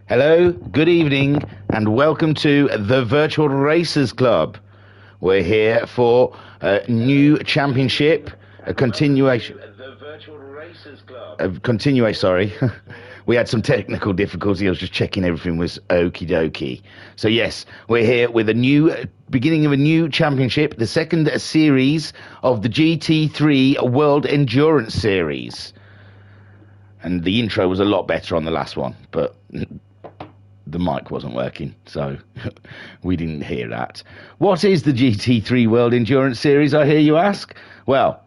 Hello, good evening, and welcome to the Virtual Racers Club. We're here for a new championship, a continuation. The Virtual Racers Club. Sorry. We had some technical difficulty. I was just checking everything was okie dokie. So yes, we're here with a new beginning of a new championship, the second series of the GT3 World Endurance Series. And the intro was a lot better on the last one, but the mic wasn't working, so we didn't hear that. What is the GT3 World Endurance Series, I hear you ask? Well,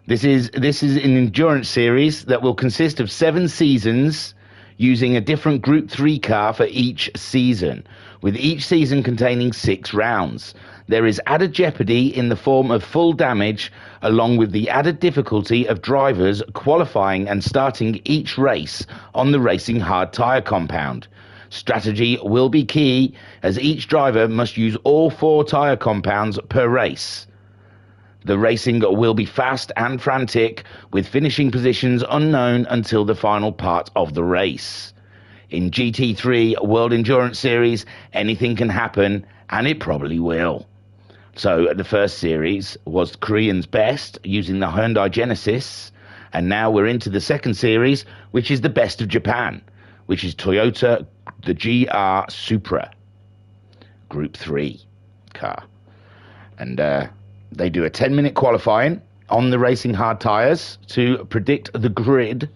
this is an endurance series that will consist of 7 seasons using a different Group 3 car for each season, with each season containing 6 rounds. There is added jeopardy in the form of full damage, along with the added difficulty of drivers qualifying and starting each race on the racing hard tyre compound. Strategy will be key, as each driver must use all 4 tyre compounds per race. The racing will be fast and frantic, with finishing positions unknown until the final part of the race. In GT3 World Endurance Series, anything can happen, and it probably will. So the first series was Korean's best, using the Hyundai Genesis, and now we're into the second series, which is the best of Japan, which is Toyota, the GR Supra, Group 3 car. And they do a 10-minute qualifying on the racing hard tyres to predict the grid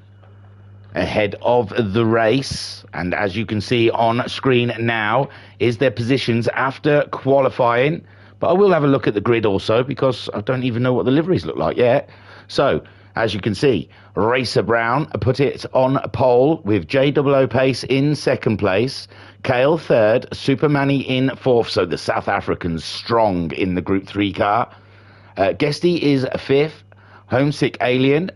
ahead of the race. And as you can see on screen now, is their positions after qualifying. But I will have a look at the grid also, because I don't even know what the liveries look like yet. So, as you can see, Racer Brown put it on pole with JOO Pace in second place, Kale third, Supermanny in fourth, so the South Africans strong in the Group 3 car. Guesty is fifth, Homesick Alien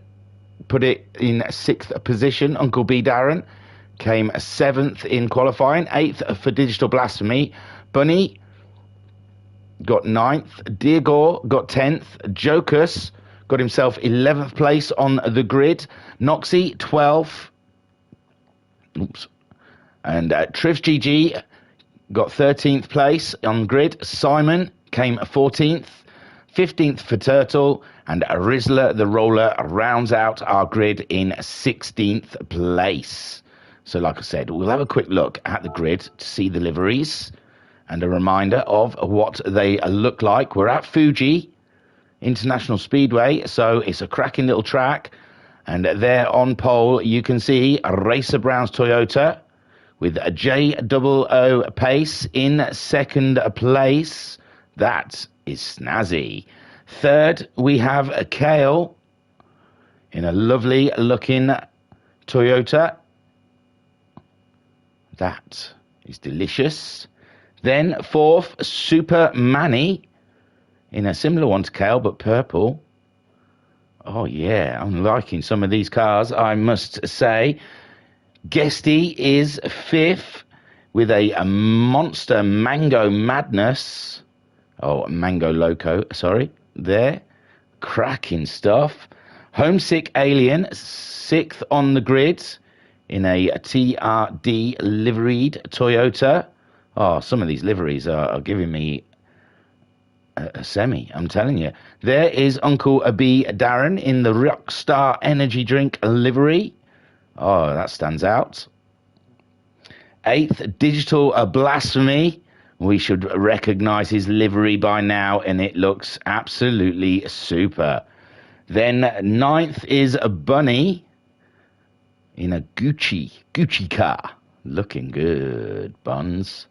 put it in sixth position, Uncle B Darren came seventh in qualifying, eighth for Digital Blasphemy, Bunny got 9th, Deargore got 10th, Jokus got himself 11th place on the grid, Noxie 12th, and Trivs GG got 13th place on grid, Simon came 14th, 15th for Turtle, and Rizla the Roller rounds out our grid in 16th place. So like I said, we'll have a quick look at the grid to see the liveries and a reminder of what they look like. We're at Fuji International Speedway, so it's a cracking little track. And there on pole, you can see Racer Brown's Toyota with a JOO Pace in second place. That is snazzy. Third, we have a Kale in a lovely looking Toyota. That is delicious. Then fourth, Supermanny in a similar one to Kale, but purple. Oh yeah, I'm liking some of these cars, I must say. Guesty is fifth with a monster Mango Madness. Oh, Mango Loco, sorry. There. Cracking stuff. Homesick Alien, sixth on the grid in a TRD liveried Toyota. Oh, some of these liveries are giving me a semi, I'm telling you. There is Uncle B Darren in the Rockstar Energy Drink livery. Oh, that stands out. Eighth, Digital Blasphemy. We should recognize his livery by now, and it looks absolutely super. Then ninth is a Bunny in a Gucci car. Looking good, Buns.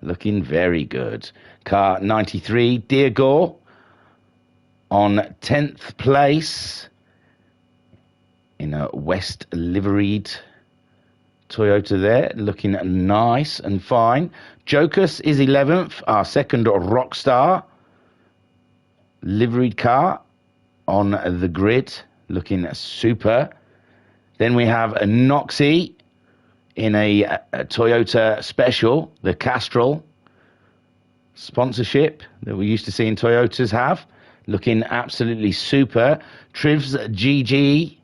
Looking very good. Car 93, Deargore on 10th place in a West liveried Toyota there, looking nice and fine. Jokus is 11th, our second Rockstar liveried car on the grid, looking super. Then we have a Noxie in a Toyota Special, the Castrol sponsorship that we used to see in Toyotas have, looking absolutely super. Trivs GG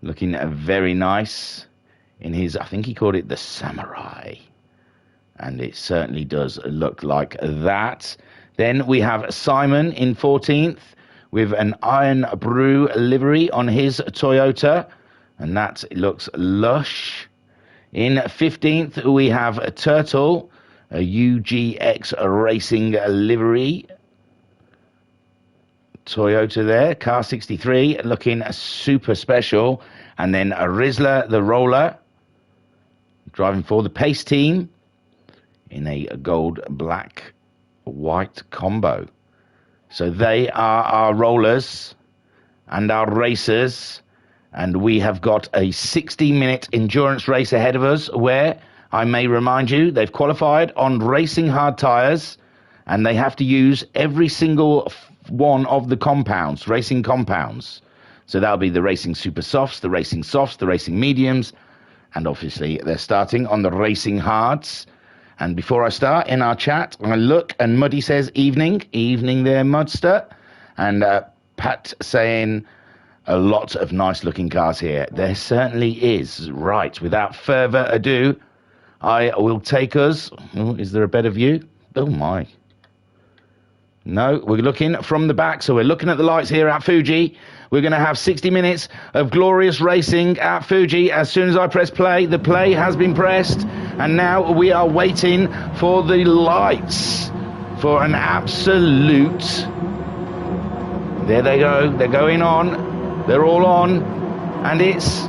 looking very nice in his, I think he called it the Samurai. And it certainly does look like that. Then we have Simon in 14th with an Iron Brew livery on his Toyota. And that looks lush. In 15th, we have Turtle, a UGX Racing livery. Toyota there, car 63, looking super special. And then a Rizzler, the roller, driving for the Pace team in a gold, black, white combo. So they are our rollers and our racers. And we have got a 60-minute endurance race ahead of us where, I may remind you, they've qualified on racing hard tyres and they have to use every single one of the compounds, racing compounds. So that'll be the racing super softs, the racing mediums, and obviously they're starting on the racing hards. And before I start, in our chat, I look and Muddy says evening there, Mudster. And Pat saying a lot of nice looking cars here. There certainly is. Right, without further ado, I will take us. Oh, is there a better view? Oh my. No, we're looking from the back, so we're looking at the lights here at Fuji. We're going to have 60 minutes of glorious racing at Fuji. As soon as I press play, the play has been pressed, and now we are waiting for the lights for an absolute... There they go, they're going on, they're all on, and it's...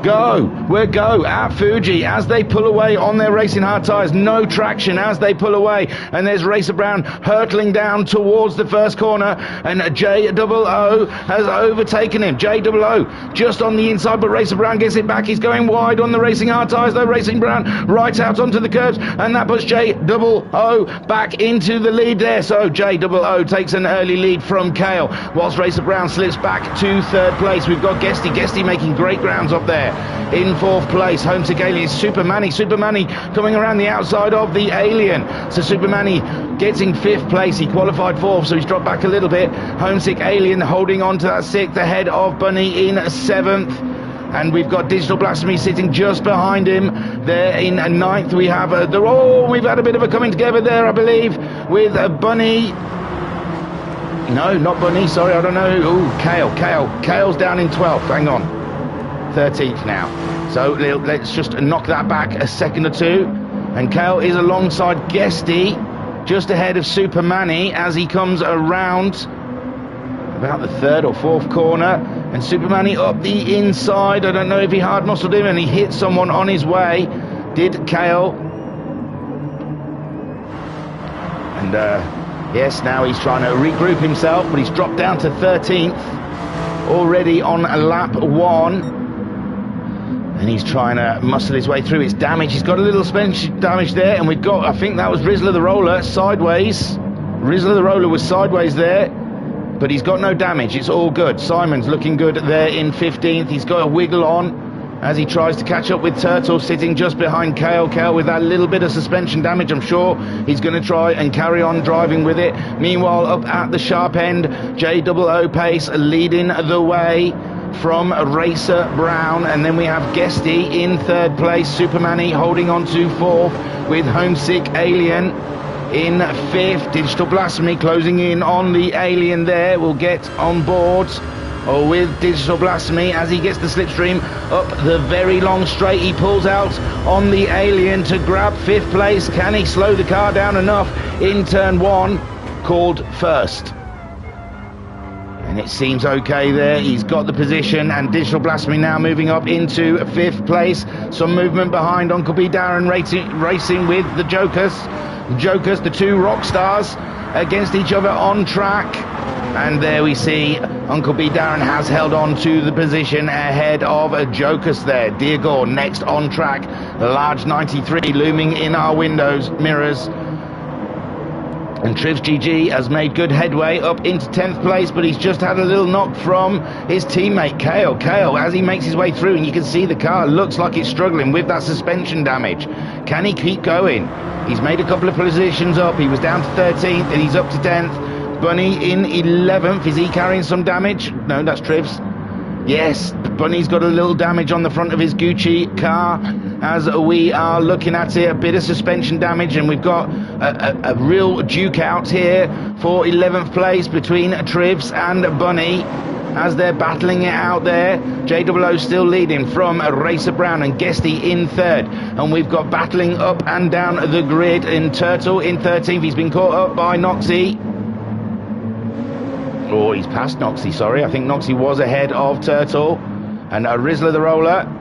Go! We're go at Fuji as they pull away on their racing hard tyres. No traction as they pull away. And there's Racer Brown hurtling down towards the first corner. And J00 has overtaken him. J00 just on the inside, but Racer Brown gets it back. He's going wide on the racing hard tyres, though. Racing Brown right out onto the curbs. And that puts J00 back into the lead there. So J00 takes an early lead from Kale, whilst Racer Brown slips back to third place. We've got Guesty making great grounds up there. In fourth place, Homesick Alien is Super Manny coming around the outside of the Alien. So Super Manny gets in fifth place. He qualified fourth, so he's dropped back a little bit. Homesick Alien holding on to that sixth ahead of Bunny in seventh. And we've got Digital Blasphemy sitting just behind him. There in ninth, we have we've had a bit of a coming together there, I believe, with Bunny. No, not Bunny, sorry, I don't know. Ooh, Kale's down in 12th, hang on. 13th now. So let's just knock that back a second or two. And Kale is alongside Guesty, just ahead of Super Manny as he comes around about the third or fourth corner. And Super Manny up the inside. I don't know if he hard muscled him and he hit someone on his way. Did Kale. And yes, now he's trying to regroup himself, but he's dropped down to 13th already on lap 1. And he's trying to muscle his way through. It's damage. He's got a little suspension damage there. And we've got, I think that was Rizzler the Roller, sideways. Rizzler the Roller was sideways there. But he's got no damage. It's all good. Simon's looking good there in 15th. He's got a wiggle on as he tries to catch up with Turtle, sitting just behind Kale. Kale with that little bit of suspension damage. I'm sure he's going to try and carry on driving with it. Meanwhile, up at the sharp end, J00 Pace leading the way from Racer Brown, and then we have Guesty in third place. Super Manny holding on to fourth with Homesick Alien in fifth. Digital Blasphemy closing in on the Alien there. We'll get on board with Digital Blasphemy as he gets the slipstream up the very long straight. He pulls out on the Alien to grab fifth place. Can he slow the car down enough in turn one? Called first. And it seems okay there. He's got the position, and Digital Blasphemy now moving up into fifth place. Some movement behind Uncle B Darren racing with the Jokers, the two rock stars against each other on track. And there we see Uncle B Darren has held on to the position ahead of Jokers there. Deargore next on track. The large 93 looming in our windows mirrors. And Trivs GG has made good headway up into 10th place, but he's just had a little knock from his teammate Kale. Kale, as he makes his way through, and you can see the car looks like it's struggling with that suspension damage. Can he keep going? He's made a couple of positions up. He was down to 13th, and he's up to 10th. Bunny in 11th. Is he carrying some damage? No, that's Trivs. Yes, Bunny's got a little damage on the front of his Gucci car as we are looking at it. A bit of suspension damage, and we've got a real duke out here for 11th place between Trivs and Bunny as they're battling it out there. JOO still leading from Racer Brown and Guesty in third. And we've got battling up and down the grid in Turtle in 13th. He's been caught up by Noxie. Oh, he's passed Noxie, sorry. I think Noxie was ahead of Turtle. And Rizzler the Roller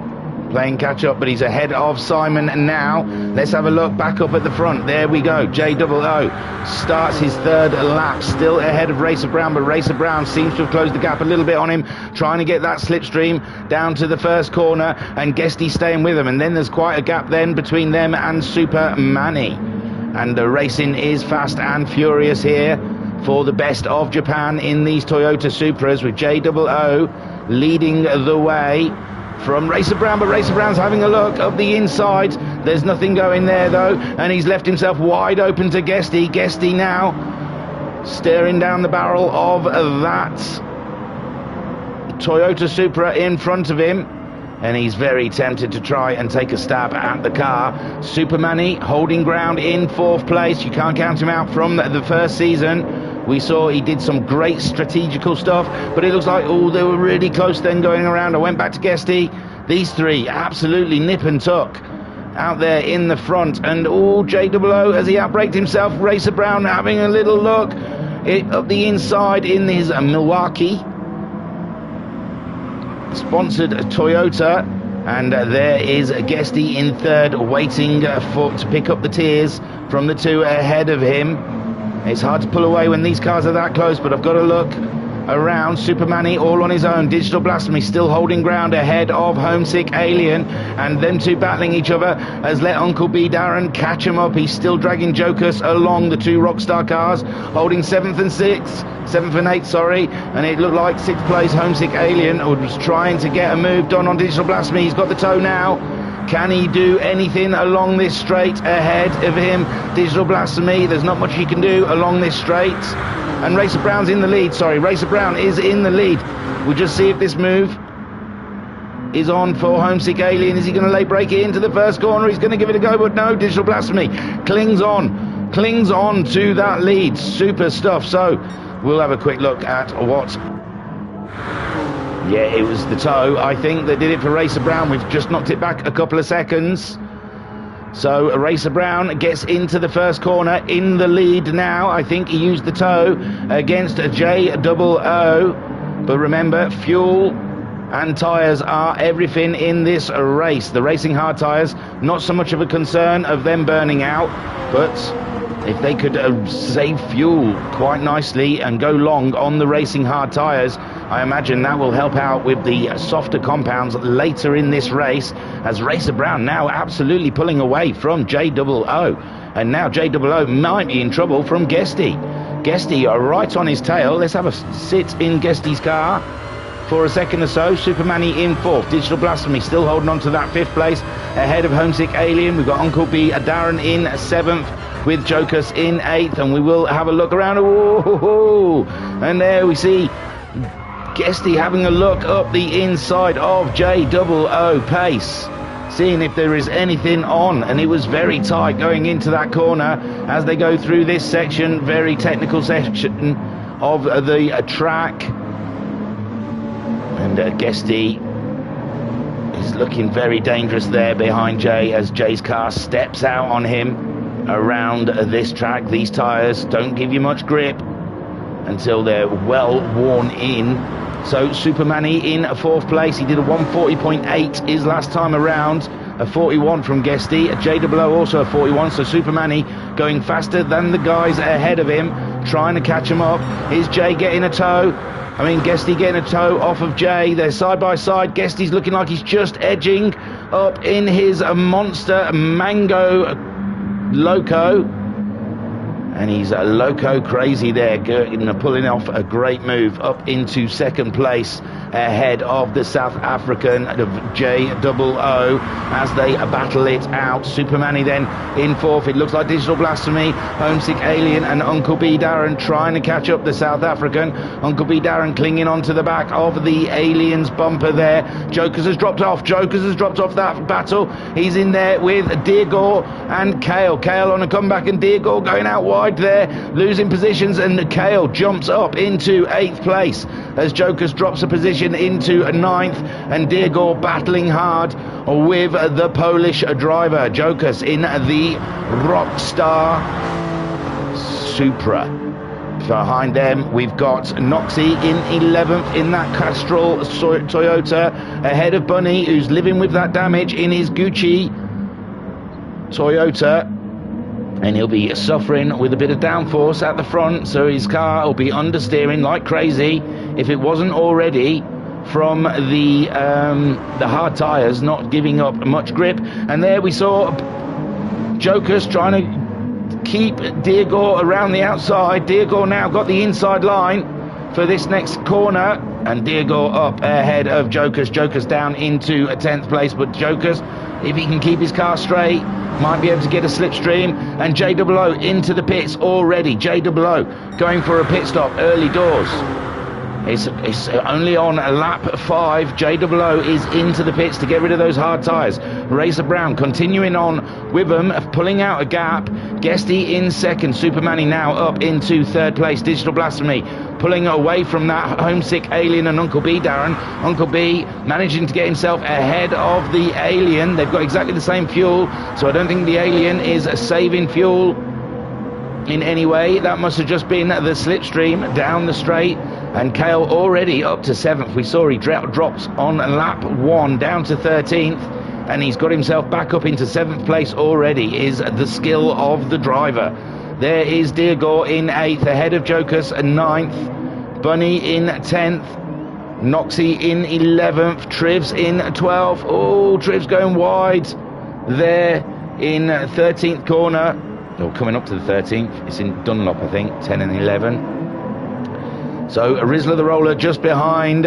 playing catch up, but he's ahead of Simon now. Let's have a look back up at the front. There we go. JOO starts his third lap, still ahead of Racer Brown, but Racer Brown seems to have closed the gap a little bit on him, trying to get that slipstream down to the first corner, and Guesty staying with him. And then there's quite a gap then between them and Super Manny. And the racing is fast and furious here for the best of Japan in these Toyota Supras, with JOO leading the way from Racer Brown, but Racer Brown's having a look up the inside. There's nothing going there though, and he's left himself wide open to Guesty. Guesty now staring down the barrel of that Toyota Supra in front of him, and he's very tempted to try and take a stab at the car. Super Manny holding ground in 4th place. You can't count him out from the first season. We saw he did some great strategical stuff, but it looks like, oh, they were really close then going around. I went back to Guesty. These three absolutely nip and tuck out there in the front. And oh, JOO, as he outbraked himself, Racer Brown having a little look up the inside in his Milwaukee sponsored Toyota. And there is Guesty in third, waiting to pick up the tears from the two ahead of him. It's hard to pull away when these cars are that close, but I've got to look around. Super Manny all on his own. Digital Blasphemy still holding ground ahead of Homesick Alien, and them two battling each other has let Uncle B Darren catch him up. He's still dragging Jokus along, the two Rockstar cars, holding 7th and 8th, sorry, and it looked like 6th place Homesick Alien was trying to get a move done on Digital Blasphemy. He's got the toe now. Can he do anything along this straight ahead of him? Digital Blasphemy, there's not much he can do along this straight. And Racer Brown's in the lead, sorry, Racer Brown is in the lead. We'll just see if this move is on for Homesick Alien. Is he going to late break it into the first corner? He's going to give it a go, but no, Digital Blasphemy clings on to that lead. Super stuff. So we'll have a quick look at what... Yeah, it was the toe, I think, that did it for Racer Brown. We've just knocked it back a couple of seconds. So Racer Brown gets into the first corner in the lead now. I think he used the toe against JOO. But remember, fuel and tyres are everything in this race. The Racing Hard tyres, not so much of a concern of them burning out, but if they could save fuel quite nicely and go long on the Racing Hard tyres, I imagine that will help out with the softer compounds later in this race, as Racer Brown now absolutely pulling away from JOO. And now JOO might be in trouble from Guesty. Guesty right on his tail. Let's have a sit in Guesty's car for a second or so. Super Manny in 4th. Digital Blasphemy still holding on to that 5th place ahead of Homesick Alien. We've got Uncle B Darren in 7th. with Jokus in 8th, and we will have a look around. Ooh, and there we see Guesty having a look up the inside of JOO Pace, seeing if there is anything on, and it was very tight going into that corner as they go through this section, very technical section of the track. And Guesty is looking very dangerous there behind Jay as Jay's car steps out on him around this track. These tyres don't give you much grip until they're well worn in. So Super Manny in 4th place. He did a 140.8 his last time around, a 41 from Guesty. JOO also a 41, so Super Manny going faster than the guys ahead of him, trying to catch him up. Is Jay getting a toe? I mean, Guesty getting a toe off of Jay. They're side by side. Guesty's looking like he's just edging up in his monster Mango Loco. And he's loco crazy there, pulling off a great move up into second place ahead of the South African J00 as they battle it out. Supermanny then in fourth. It looks like Digital Blasphemy, Homesick Alien and Uncle B Darren trying to catch up the South African. Uncle B Darren clinging on to the back of the Alien's bumper there. Jokers has dropped off. Jokers has dropped off that battle. He's in there with Deargore and Kale. Kale on a comeback and Deargore going out wide there, losing positions, and Kale jumps up into 8th place as Jokers drops a position into 9th, and Deargore battling hard with the Polish driver. Jokers in the Rockstar Supra. Behind them we've got Noxie in 11th in that Castrol Toyota, ahead of Bunny, who's living with that damage in his Gucci Toyota, and he'll be suffering with a bit of downforce at the front, so his car will be understeering like crazy if it wasn't already from the hard tyres not giving up much grip. And there we saw Jokers trying to keep Deargore around the outside. Deargore now got the inside line for this next corner, and Deargore up ahead of Jokers. Jokers down into 10th place, but Jokers, if he can keep his car straight, might be able to get a slipstream. And J00 into the pits already. J00 going for a pit stop early doors. It's only on lap 5. J00 is into the pits to get rid of those hard tyres. Racer Brown continuing on with them, pulling out a gap. Guesty in second. Supermanny now up into 3rd place. Digital Blasphemy pulling away from that Homesick Alien and Uncle B Darren. Uncle B managing to get himself ahead of the Alien. They've got exactly the same fuel, so I don't think the Alien is saving fuel in any way. That must have just been the slipstream down the straight. And Kale already up to 7th. We saw he dropped on lap 1 down to 13th, and he's got himself back up into 7th place already. Is the skill of the driver. There is Deargore in 8th, ahead of Jokers 9th, Bunny in 10th, Noxie in 11th, Trivs in 12th. Oh, Trivs going wide there in 13th corner. Oh, coming up to the 13th. It's in Dunlop, I think, 10 and 11. So Rizzler the Roller just behind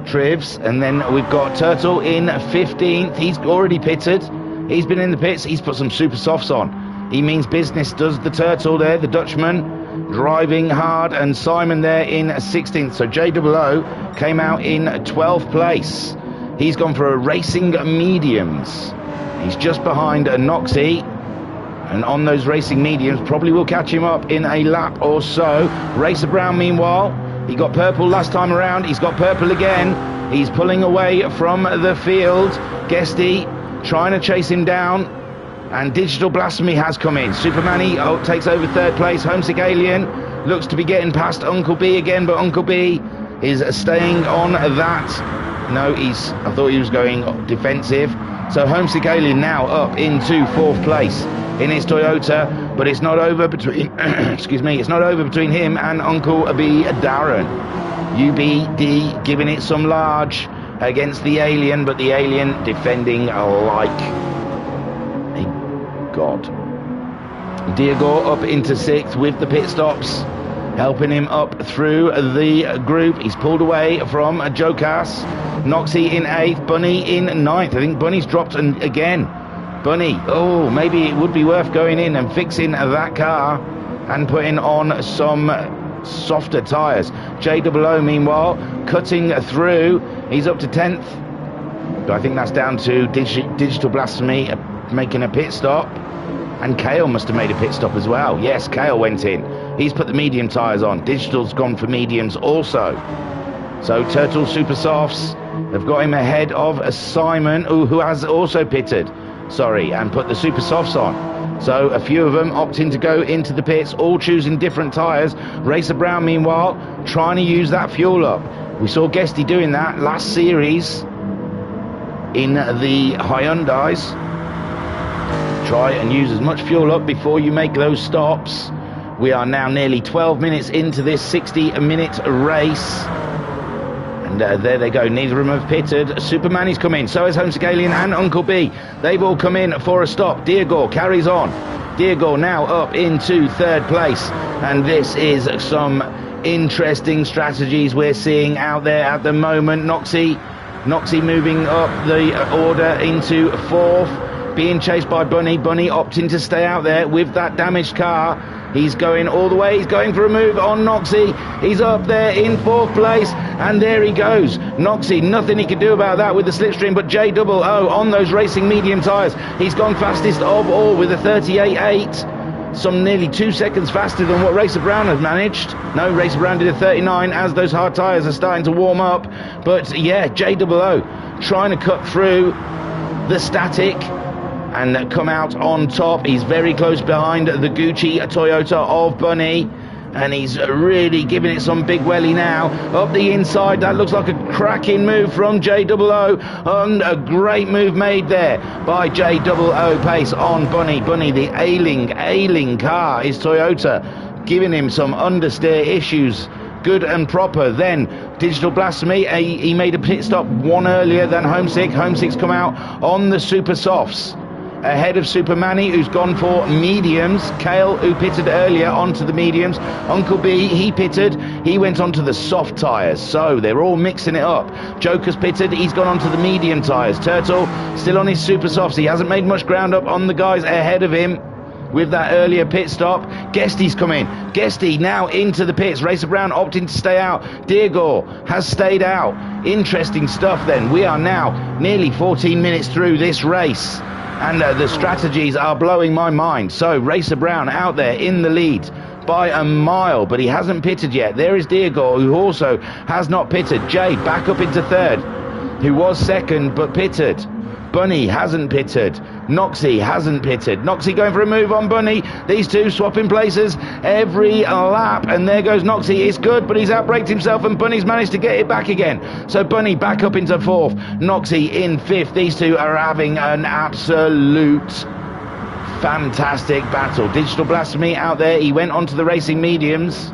Trivs, and then we've got Turtle in 15th. He's already pitted. He's been in the pits. He's put some super softs on. He means business, does the Turtle there, the Dutchman, driving hard, and Simon there in 16th. So J00 came out in 12th place. He's gone for a Racing Mediums. He's just behind Noxie. And on those Racing Mediums, probably will catch him up in a lap or so. Racer Brown, meanwhile, he got purple last time around. He's got purple again. He's pulling away from the field. Guesty trying to chase him down. And Digital Blasphemy has come in. Supermanny takes over 3rd place. Homesick Alien looks to be getting past Uncle B again, but Uncle B is staying on that. No, I thought he was going defensive. So Homesick Alien now up into 4th place in his Toyota, but it's not over between excuse me, it's not over between him and Uncle B Darren. UBD giving it some large against the Alien, but the Alien defending like a god. Deargore up into 6th with the pit stops, helping him up through the group. He's pulled away from Jokas. Noxie in 8th, Bunny in 9th. I think Bunny's dropped again. Bunny, oh, maybe it would be worth going in and fixing that car and putting on some softer tyres. J00 meanwhile cutting through. He's up to 10th, but I think that's down to Digital Blasphemy making a pit stop, and Kale must have made a pit stop as well. Yes, Kale went in. He's put the medium tyres on. Digital's gone for mediums also. So Turtle Super Softs have got him ahead of Simon, who has also pitted, and put the Super Softs on. So a few of them opting to go into the pits, all choosing different tyres. Racer Brown, meanwhile, trying to use that fuel up. We saw Guesty doing that last series in the Hyundais. Try and use as much fuel up before you make those stops. We are now nearly 12 minutes into this 60-minute race. And there they go. Neither of them have pitted. Superman is come in. So is Homesick Alien and Uncle B. They've all come in for a stop. Deargore carries on. Diego now up into third place, and this is some interesting strategies we're seeing out there at the moment. Noxie moving up the order into fourth, being chased by Bunny opting to stay out there with that damaged car. He's going all the way, he's going for a move on Noxie. He's up there in fourth place, and there he goes. Noxie, nothing he can do about that with the slipstream, but JOO on those racing medium tyres. He's gone fastest of all with a 38.8. Some nearly 2 seconds faster than what Racer Brown has managed. No, Racer Brown did a 39 as those hard tyres are starting to warm up. But yeah, JOO trying to cut through the static and come out on top. He's very close behind the Gucci Toyota of Bunny, and he's really giving it some big welly now. Up the inside, that looks like a cracking move from JOO, and a great move made there by JOO pace on Bunny. Bunny, the ailing car is Toyota, giving him some understeer issues. Good and proper. Then Digital Blasphemy, he made a pit stop one earlier than Homesick. Homesick's come out on the super softs, ahead of Super Manny, who's gone for mediums. Kale, who pitted earlier, onto the mediums. Uncle B, he pitted, he went onto the soft tyres, so they're all mixing it up. Joker's pitted, he's gone onto the medium tyres. Turtle still on his super softs. He hasn't made much ground up on the guys ahead of him with that earlier pit stop. Guesty's come in. Guesty now into the pits. Racer Brown opting to stay out. Diego has stayed out. Interesting stuff then. We are now nearly 14 minutes through this race, and the strategies are blowing my mind. So Racer Brown out there in the lead by a mile, but he hasn't pitted yet. There is Diego, who also has not pitted. Jay back up into third, who was second but pitted. Bunny hasn't pitted. Noxie hasn't pitted. Noxie going for a move on Bunny. These two swapping places every lap, and there goes Noxie. It's good, but he's outbraked himself, and Bunny's managed to get it back again. So Bunny back up into fourth, Noxie in fifth. These two are having an absolute fantastic battle. Digital Blasphemy out there. He went onto the racing mediums,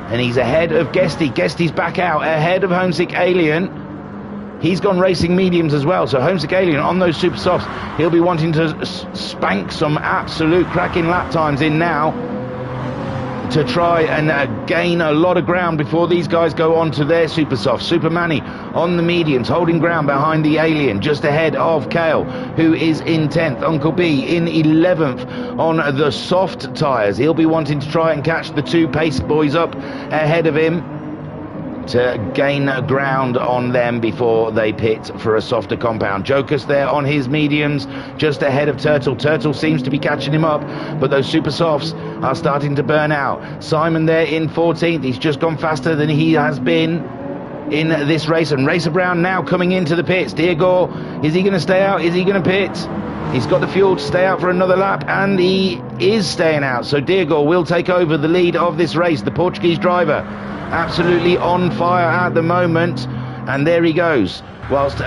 and he's ahead of Guesty. Guesty's back out ahead of Homesick Alien. He's gone racing mediums as well, so Homesick Alien on those super softs, he'll be wanting to spank some absolute cracking lap times in now to try and gain a lot of ground before these guys go on to their super softs. Super Manny on the mediums, holding ground behind the Alien, just ahead of Kale, who is in 10th. Uncle B in 11th on the soft tyres. He'll be wanting to try and catch the two pace boys up ahead of him to gain ground on them before they pit for a softer compound. Joker's there on his mediums, just ahead of Turtle. Turtle seems to be catching him up, but those super softs are starting to burn out. Simon there in 14th. He's just gone faster than he has been in this race. And Racer Brown now coming into the pits. Diego, is he going to stay out? Is he going to pit? He's got the fuel to stay out for another lap, and he is staying out. So Diego will take over the lead of this race. The Portuguese driver absolutely on fire at the moment, and there he goes. Whilst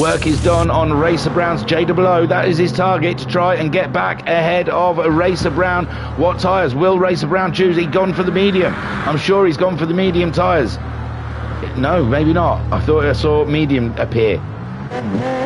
work is done on Racer Brown's JOO, that is his target, to try and get back ahead of Racer Brown. What tyres will Racer Brown choose? He's gone for the medium. I'm sure he's gone for the medium tyres. No, maybe not. I thought I saw medium appear.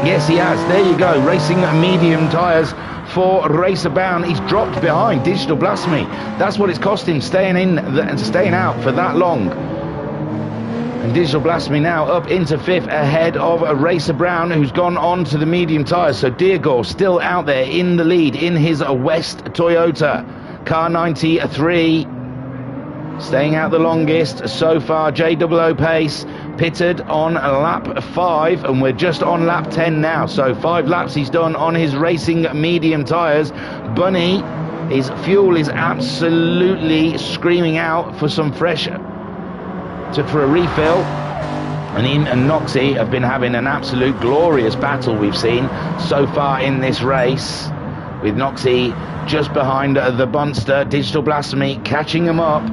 Yes, he has. There you go. Racing medium tyres for Racer Brown. He's dropped behind Digital Blasphemy. That's what it's cost him, staying in and staying out for that long. And Digital Blasphemy now up into fifth, ahead of Racer Brown, who's gone on to the medium tyres. So Diego still out there in the lead in his West Toyota car 93, staying out the longest so far. JOO pace pitted on lap 5, and we're just on lap 10 now, so 5 laps he's done on his racing medium tyres. Bunny, his fuel is absolutely screaming out for some fresh for a refill, and him and Noxie have been having an absolute glorious battle we've seen so far in this race, with Noxie just behind the Bunster. Digital Blasphemy catching him up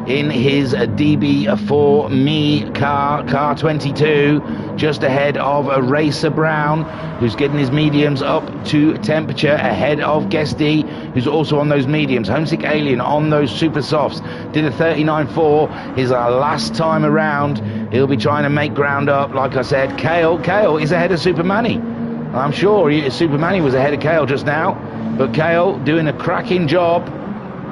in his DB4 Me car 22, just ahead of Racer Brown, who's getting his mediums up to temperature, ahead of Guesty, who's also on those mediums. Homesick Alien on those super softs did a 39.4 his last time around. He'll be trying to make ground up, like I said. Kale is ahead of Super Manny. I'm sure Super Manny was ahead of Kale just now, But Kale doing a cracking job,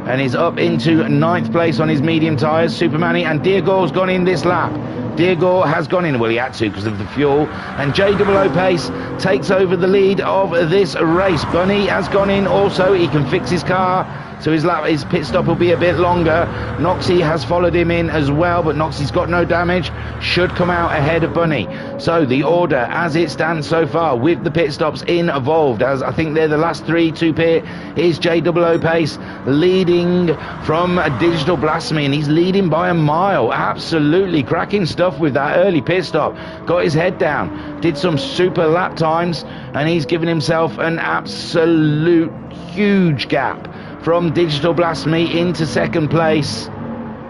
and is up into 9th place on his medium tyres. Supermanny and Deargore's gone in this lap. Deargore has gone in, well, he had to because of the fuel, and JOO Pace takes over the lead of this race. Bunny has gone in also. He can fix his car, so his pit stop will be a bit longer. Noxie has followed him in as well, but Noxie's got no damage, should come out ahead of Bunny. So the order as it stands so far, with the pit stops involved, as I think they're the last 3 to pit, is JOO Pace leading from Digital Blasphemy, and he's leading by a mile. Absolutely cracking stuff with that early pit stop. Got his head down, did some super lap times, and he's given himself an absolute huge gap from Digital Blasphemy into 2nd place.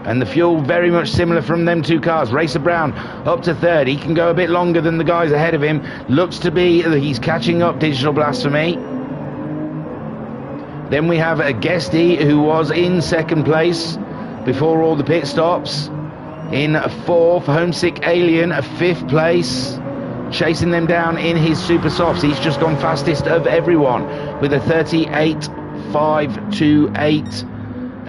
And the fuel very much similar from them 2 cars. Racer Brown up to 3rd. He can go a bit longer than the guys ahead of him. Looks to be that he's catching up Digital Blasphemy. Then we have a Guesty, who was in 2nd place before all the pit stops. In 4th, Homesick Alien, 5th place, chasing them down in his super softs. He's just gone fastest of everyone with a 38.528,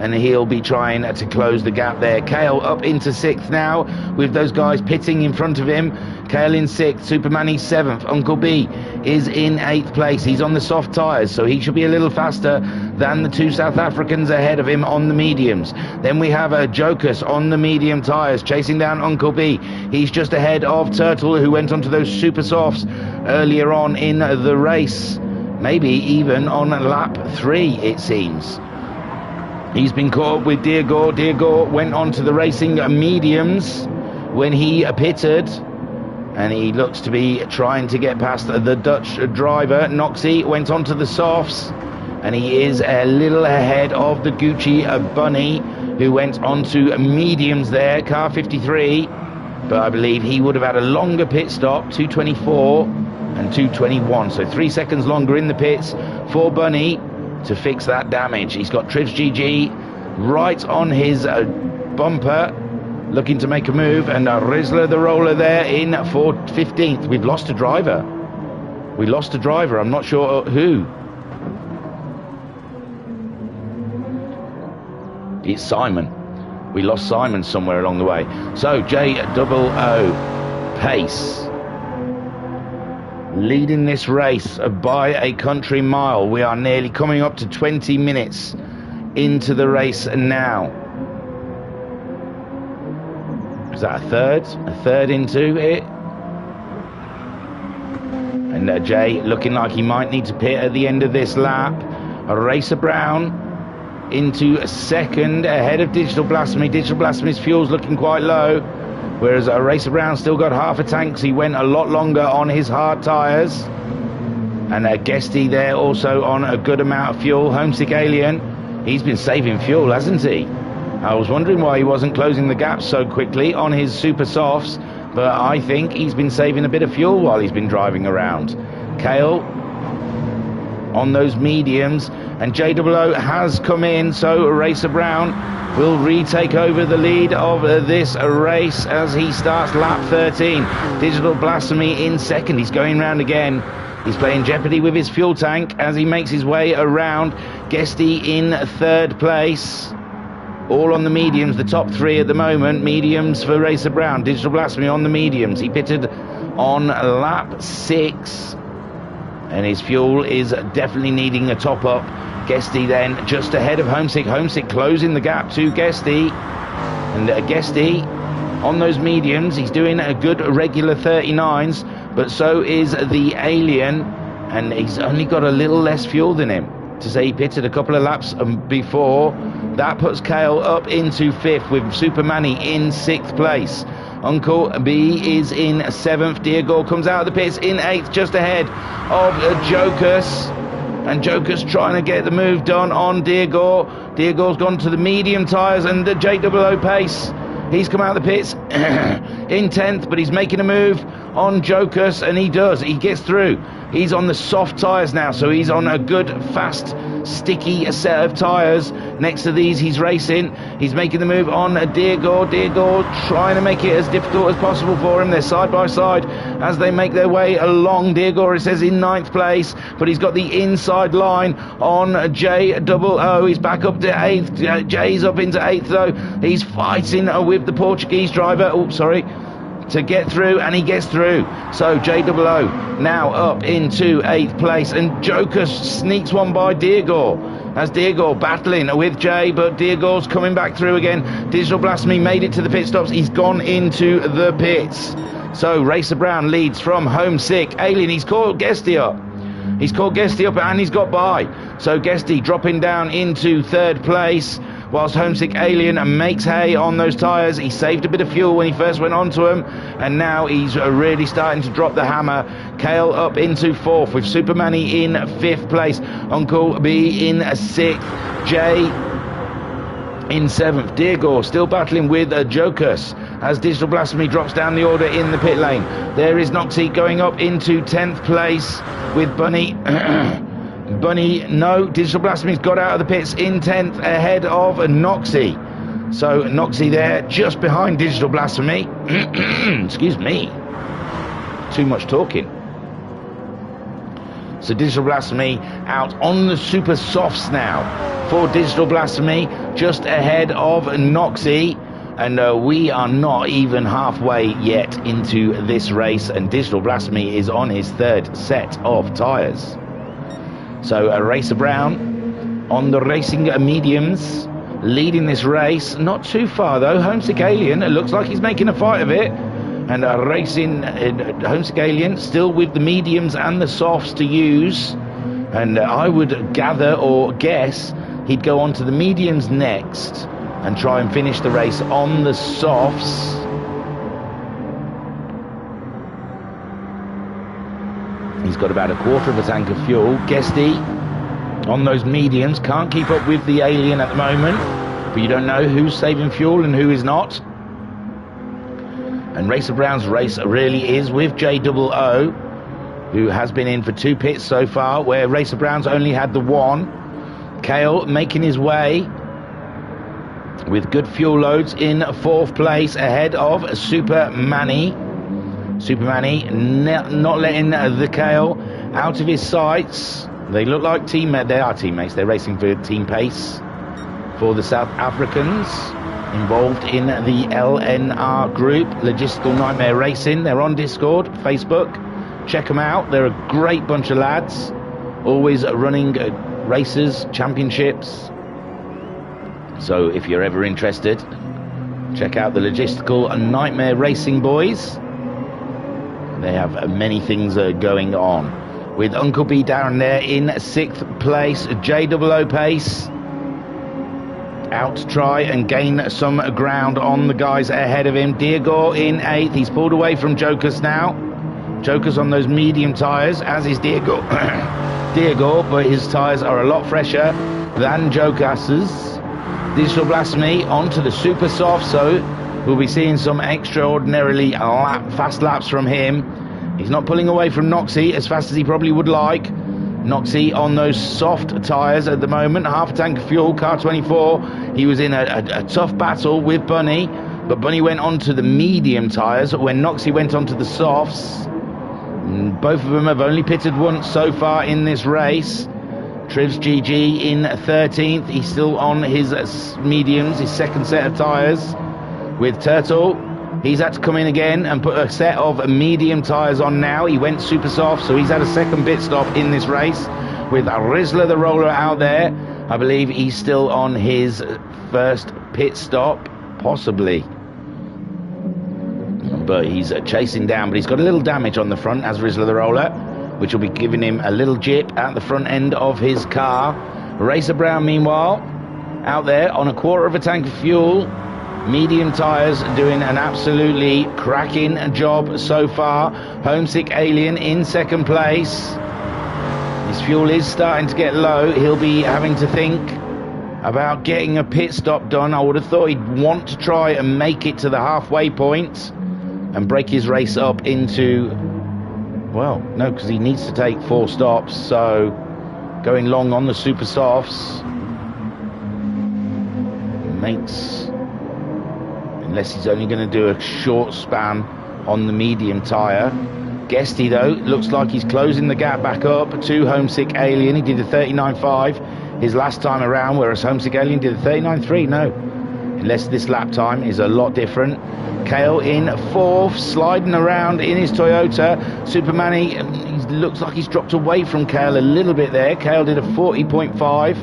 and he'll be trying to close the gap there. Kale up into 6th now, with those guys pitting in front of him. Kale in 6th, Supermanny 7th, Uncle B is in 8th place. He's on the soft tyres, so he should be a little faster than the 2 South Africans ahead of him on the mediums. Then we have a Jokus on the medium tyres, chasing down Uncle B. He's just ahead of Turtle, who went onto those super softs earlier on in the race. Maybe even on lap 3, it seems. He's been caught up with Deargore. Deargore went on to the racing mediums when he pitted, and he looks to be trying to get past the Dutch driver. Noxie went on to the softs, and he is a little ahead of the Gucci Bunny, who went on to mediums there, car 53. But I believe he would have had a longer pit stop, 2:24 and 2:21. So 3 seconds longer in the pits for Bunny to fix that damage. He's got Trivs GG right on his bumper, looking to make a move, and Rizzler the roller there in for 15th. We've lost a driver. We lost a driver. I'm not sure who. It's Simon. We lost Simon somewhere along the way. So JOO Pace leading this race by a country mile. We are nearly coming up to 20 minutes into the race now. Is that a third? A third into it? And Jay looking like he might need to pit at the end of this lap. Racer Brown into 2nd ahead of Digital Blasphemy. Digital Blasphemy's fuel's looking quite low, whereas Racer Brown still got half a tank, so he went a lot longer on his hard tyres. And Guesty there also on a good amount of fuel. Homesick Alien, he's been saving fuel, hasn't he? I was wondering why he wasn't closing the gap so quickly on his super softs, but I think he's been saving a bit of fuel while he's been driving around. Kale on those mediums, and JOO has come in, so Racer Brown will retake over the lead of this race as he starts lap 13. Digital Blasphemy in 2nd. He's going round again. He's playing Jeopardy with his fuel tank as he makes his way around. Guesty in 3rd place. All on the mediums, the top 3 at the moment. Mediums for Racer Brown. Digital Blasphemy on the mediums. He pitted on lap 6, and his fuel is definitely needing a top up. Guesty then just ahead of Homesick. Homesick closing the gap to Guesty, and Guesty on those mediums. He's doing a good regular 39s, but so is the Alien, and he's only got a little less fuel than him. To say he pitted a couple of laps before. That puts Kale up into 5th with Supermanny in 6th place. Uncle B is in 7th. Deargore comes out of the pits in 8th, just ahead of Jokus. And Jokus trying to get the move done on Deargore. Deargore's gone to the medium tyres, and the JOO Pace, he's come out of the pits in 10th, but he's making a move on Jokus, and he does. He gets through. He's on the soft tyres now, so he's on a good, fast, sticky set of tyres. Next to these, he's racing. He's making the move on Diego. Diego trying to make it as difficult as possible for him. They're side by side as they make their way along. Diego, it says, in 9th place, but he's got the inside line on J-O-O. He's back up to 8th. Jay's up into 8th, though. He's fighting with the Portuguese driver. Oh, sorry. To get through, and he gets through. So J-O-O now up into 8th place, and Joker sneaks one by Diego, as Diego battling with Jay, but Diego's coming back through again. Digital Blasphemy made it to the pit stops. He's gone into the pits. So Racer Brown leads from Homesick Alien. He's caught Guesty up. He's caught Guesty up, and he's got by. So Guesty dropping down into 3rd place, whilst Homesick Alien makes hay on those tyres. He saved a bit of fuel when he first went onto them, and now he's really starting to drop the hammer. Kale up into 4th, with Supermanny in 5th place. Uncle B in 6th. Jay in 7th. Diego still battling with Jokus as Digital Blasphemy drops down the order in the pit lane. There is Noxie going up into 10th place with Bunny. Bunny, no, Digital Blasphemy's got out of the pits in 10th ahead of Noxie. So Noxie there just behind Digital Blasphemy. Excuse me. Too much talking. So Digital Blasphemy out on the super softs now for Digital Blasphemy, just ahead of Noxie. And we are not even halfway yet into this race, and Digital Blasphemy is on his 3rd set of tyres. So Racer Brown on the racing mediums, leading this race. Not too far though. Homesick Alien, it looks like he's making a fight of it. And racing Homesick Alien still with the mediums and the softs to use. And I would gather or guess he'd go on to the mediums next and try and finish the race on the softs. He's got about a quarter of a tank of fuel. Guesty on those mediums can't keep up with the Alien at the moment, but you don't know who's saving fuel and who is not. And Racer Brown's race really is with J-O-O, who has been in for 2 pits so far, where Racer Brown's only had the 1. Kale making his way with good fuel loads in 4th place ahead of Supermanny. Supermanny not letting the Kale out of his sights. They look like teammates. They are teammates. They're racing for team pace for the South Africans involved in the LNR group, Logistical Nightmare Racing. They're on Discord, Facebook. Check them out. They're a great bunch of lads, always running races, championships. So if you're ever interested, check out the Logistical Nightmare Racing boys. They have many things going on. With Uncle B down there in 6th place. J-O-O pace out to try and gain some ground on the guys ahead of him. Diego in 8th. He's pulled away from Jokus now. Jokus on those medium tyres, as is Diego. Diego, but his tyres are a lot fresher than Jokus's. Digital Blasphemy onto the super soft, so we'll be seeing some extraordinarily fast laps from him. He's not pulling away from Noxie as fast as he probably would like. Noxie on those soft tyres at the moment. Half a tank of fuel, car 24. He was in a tough battle with Bunny, but Bunny went onto the medium tyres when Noxie went onto the softs. Both of them have only pitted once so far in this race. Trivs GG in 13th. He's still on his mediums, his 2nd set of tyres. With Turtle, he's had to come in again and put a set of medium tyres on now. He went super soft, so he's had a 2nd pit stop in this race. With Rizzler the roller out there, I believe he's still on his 1st pit stop, possibly. But he's chasing down, but he's got a little damage on the front as Rizzler the roller, which will be giving him a little jip at the front end of his car. Racer Brown, meanwhile, out there on a quarter of a tank of fuel. Medium tyres doing an absolutely cracking job so far. Homesick Alien in 2nd place. His fuel is starting to get low. He'll be having to think about getting a pit stop done. I would have thought he'd want to try and make it to the halfway point, and break his race up into, well, no, because he needs to take 4 stops, so going long on the super softs makes, unless he's only going to do a short span on the medium tyre. Guesty, though, looks like he's closing the gap back up to Homesick Alien. He did a 39.5 his last time around, whereas Homesick Alien did a 39.3. No, unless this lap time is a lot different. Kale in 4th, sliding around in his Toyota. Supermanny, he looks like he's dropped away from Kale a little bit there. Kale did a 40.5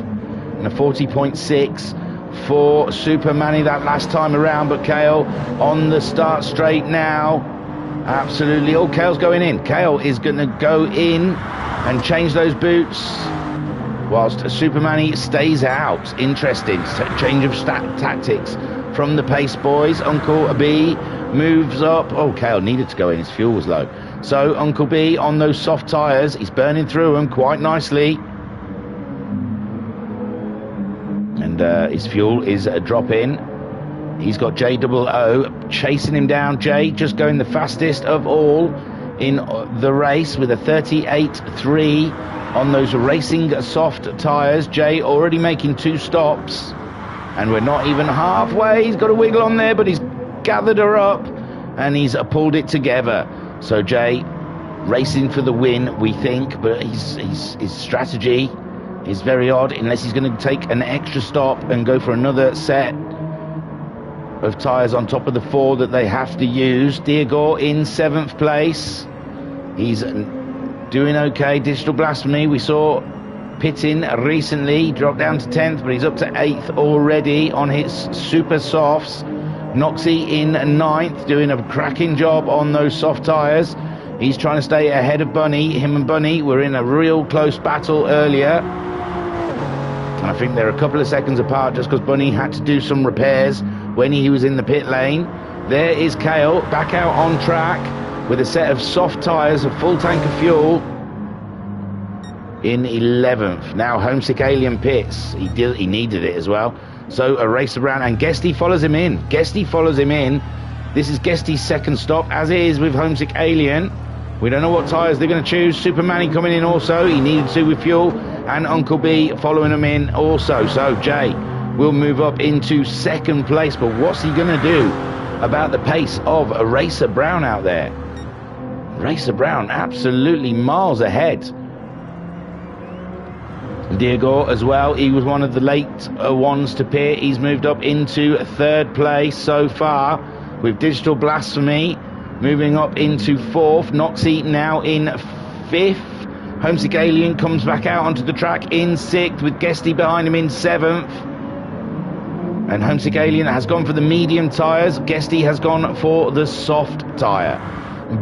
and a 40.6 for Supermanny that last time around, but Kale on the start straight now. Absolutely. Oh, Kale's going in. Kale is going to go in and change those boots whilst Supermanny stays out. Interesting change of tactics from the pace boys. Uncle B moves up. Oh, Kale needed to go in. His fuel was low. So Uncle B on those soft tyres. He's burning through them quite nicely. And his fuel is a drop in. He's got JOO chasing him down. Jay just going the fastest of all in the race with a 38.3 on those racing soft tyres. Jay already making 2 stops, and we're not even halfway. He's got a wiggle on there, but he's gathered her up and he's pulled it together. So Jay racing for the win, we think, but his strategy is very odd, unless he's going to take an extra stop and go for another set of tyres on top of the 4 that they have to use. Diego in 7th place. He's doing okay. Digital Blasphemy, we saw pitting recently. He dropped down to 10th, but he's up to 8th already on his super softs. Noxie in 9th, doing a cracking job on those soft tyres. He's trying to stay ahead of Bunny. Him and Bunny were in a real close battle earlier, and I think they're a couple of seconds apart just because Bunny had to do some repairs when he was in the pit lane. There is Kale back out on track with a set of soft tyres, a full tank of fuel, in 11th. Now Homesick Alien pits. He needed it as well. So a race around, and Guesty follows him in. Guesty follows him in. This is Guesty's second stop, as it is with Homesick Alien. We don't know what tyres they're going to choose. Supermanny coming in also. He needed to with fuel. And Uncle B following him in also. So Jay will move up into 2nd place. But what's he going to do about the pace of Racer Brown out there? Racer Brown absolutely miles ahead. Diego as well. He was one of the late ones to pit. He's moved up into 3rd place so far, with Digital Blasphemy moving up into 4th. Noxie now in 5th. Homesick Alien comes back out onto the track in 6th, with Guesty behind him in 7th. And Homesick Alien has gone for the medium tyres. Guesty has gone for the soft tyre.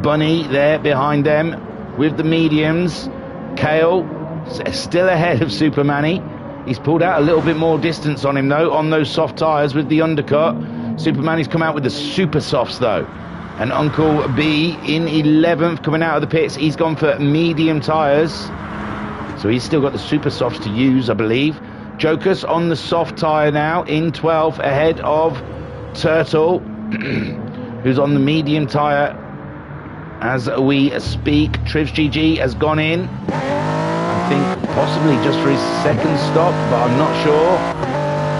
Bunny there behind them with the mediums. Kale still ahead of Supermanny. He's pulled out a little bit more distance on him though on those soft tyres with the undercut. Supermanny's come out with the super softs though. And Uncle B in 11th coming out of the pits. He's gone for medium tyres, so he's still got the super softs to use, I believe. Joker's on the soft tyre now in 12th, ahead of Turtle, who's on the medium tyre as we speak. Trivs GG has gone in, I think possibly just for his second stop, but I'm not sure.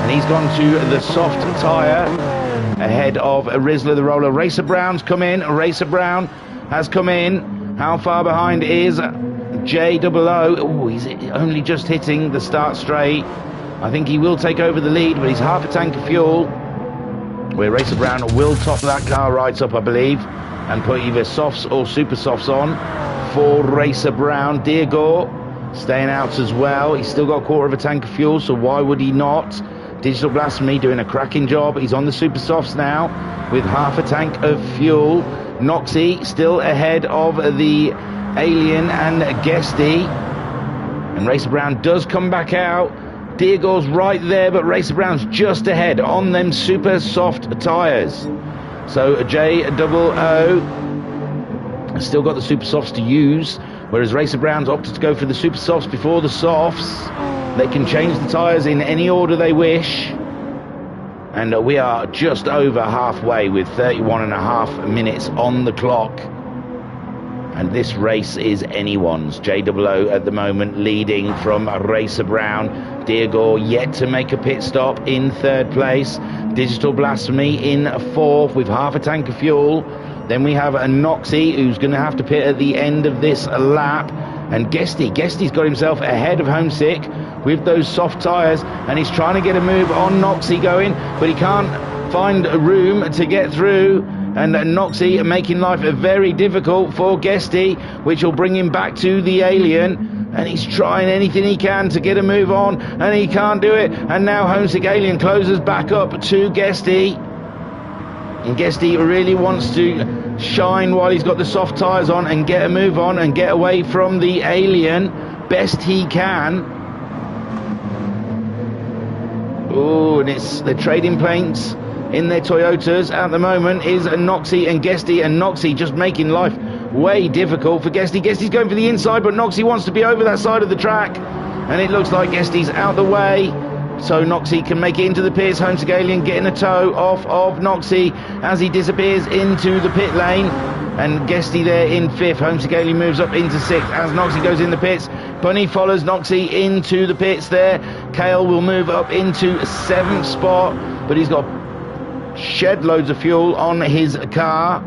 And he's gone to the soft tyre ahead of Rizzler the Roller. Racer Brown's come in. Racer Brown has come in. How far behind is JOO? Oh, he's only just hitting the start straight. I think he will take over the lead, but he's half a tank of fuel. Where Racer Brown will top that car right up, I believe, and put either softs or super softs on for Racer Brown. Diego staying out as well. He's still got a quarter of a tank of fuel, so why would he not? Digital Blasphemy doing a cracking job. He's on the super softs now with half a tank of fuel. Noxie still ahead of the Alien and Guesty. And Racer Brown does come back out. Diego's right there, but Racer Brown's just ahead on them super soft tyres. So JOO has still got the super softs to use, whereas Racer Brown's opted to go for the super softs before the softs. They can change the tyres in any order they wish. And we are just over halfway with 31.5 minutes on the clock. And this race is anyone's. JOO at the moment leading from Racer Brown. Diego yet to make a pit stop in third place. Digital Blasphemy in fourth with half a tank of fuel. Then we have a Noxie who's going to have to pit at the end of this lap. And Guesty's got himself ahead of Homesick with those soft tyres, and he's trying to get a move on Noxie going, but he can't find a room to get through. And Noxie making life very difficult for Guesty, which will bring him back to the Alien. And he's trying anything he can to get a move on, and he can't do it. And now Homesick Alien closes back up to Guesty. And Guesty really wants to shine while he's got the soft tyres on and get a move on and get away from the Alien best he can. Oh, and they're trading paints in their Toyotas at the moment is Noxie and Guesty, and Noxie just making life way difficult for Guesty. Guesty's going for the inside, but Noxie wants to be over that side of the track, and it looks like Guesty's out the way, so Noxie can make it into the pits. Homesick Alien getting a toe off of Noxie as he disappears into the pit lane, and Guesty there in fifth. Homesick Alien moves up into sixth as Noxie goes in the pits. Bunny follows Noxie into the pits there. Kale will move up into seventh spot, but he's got shed loads of fuel on his car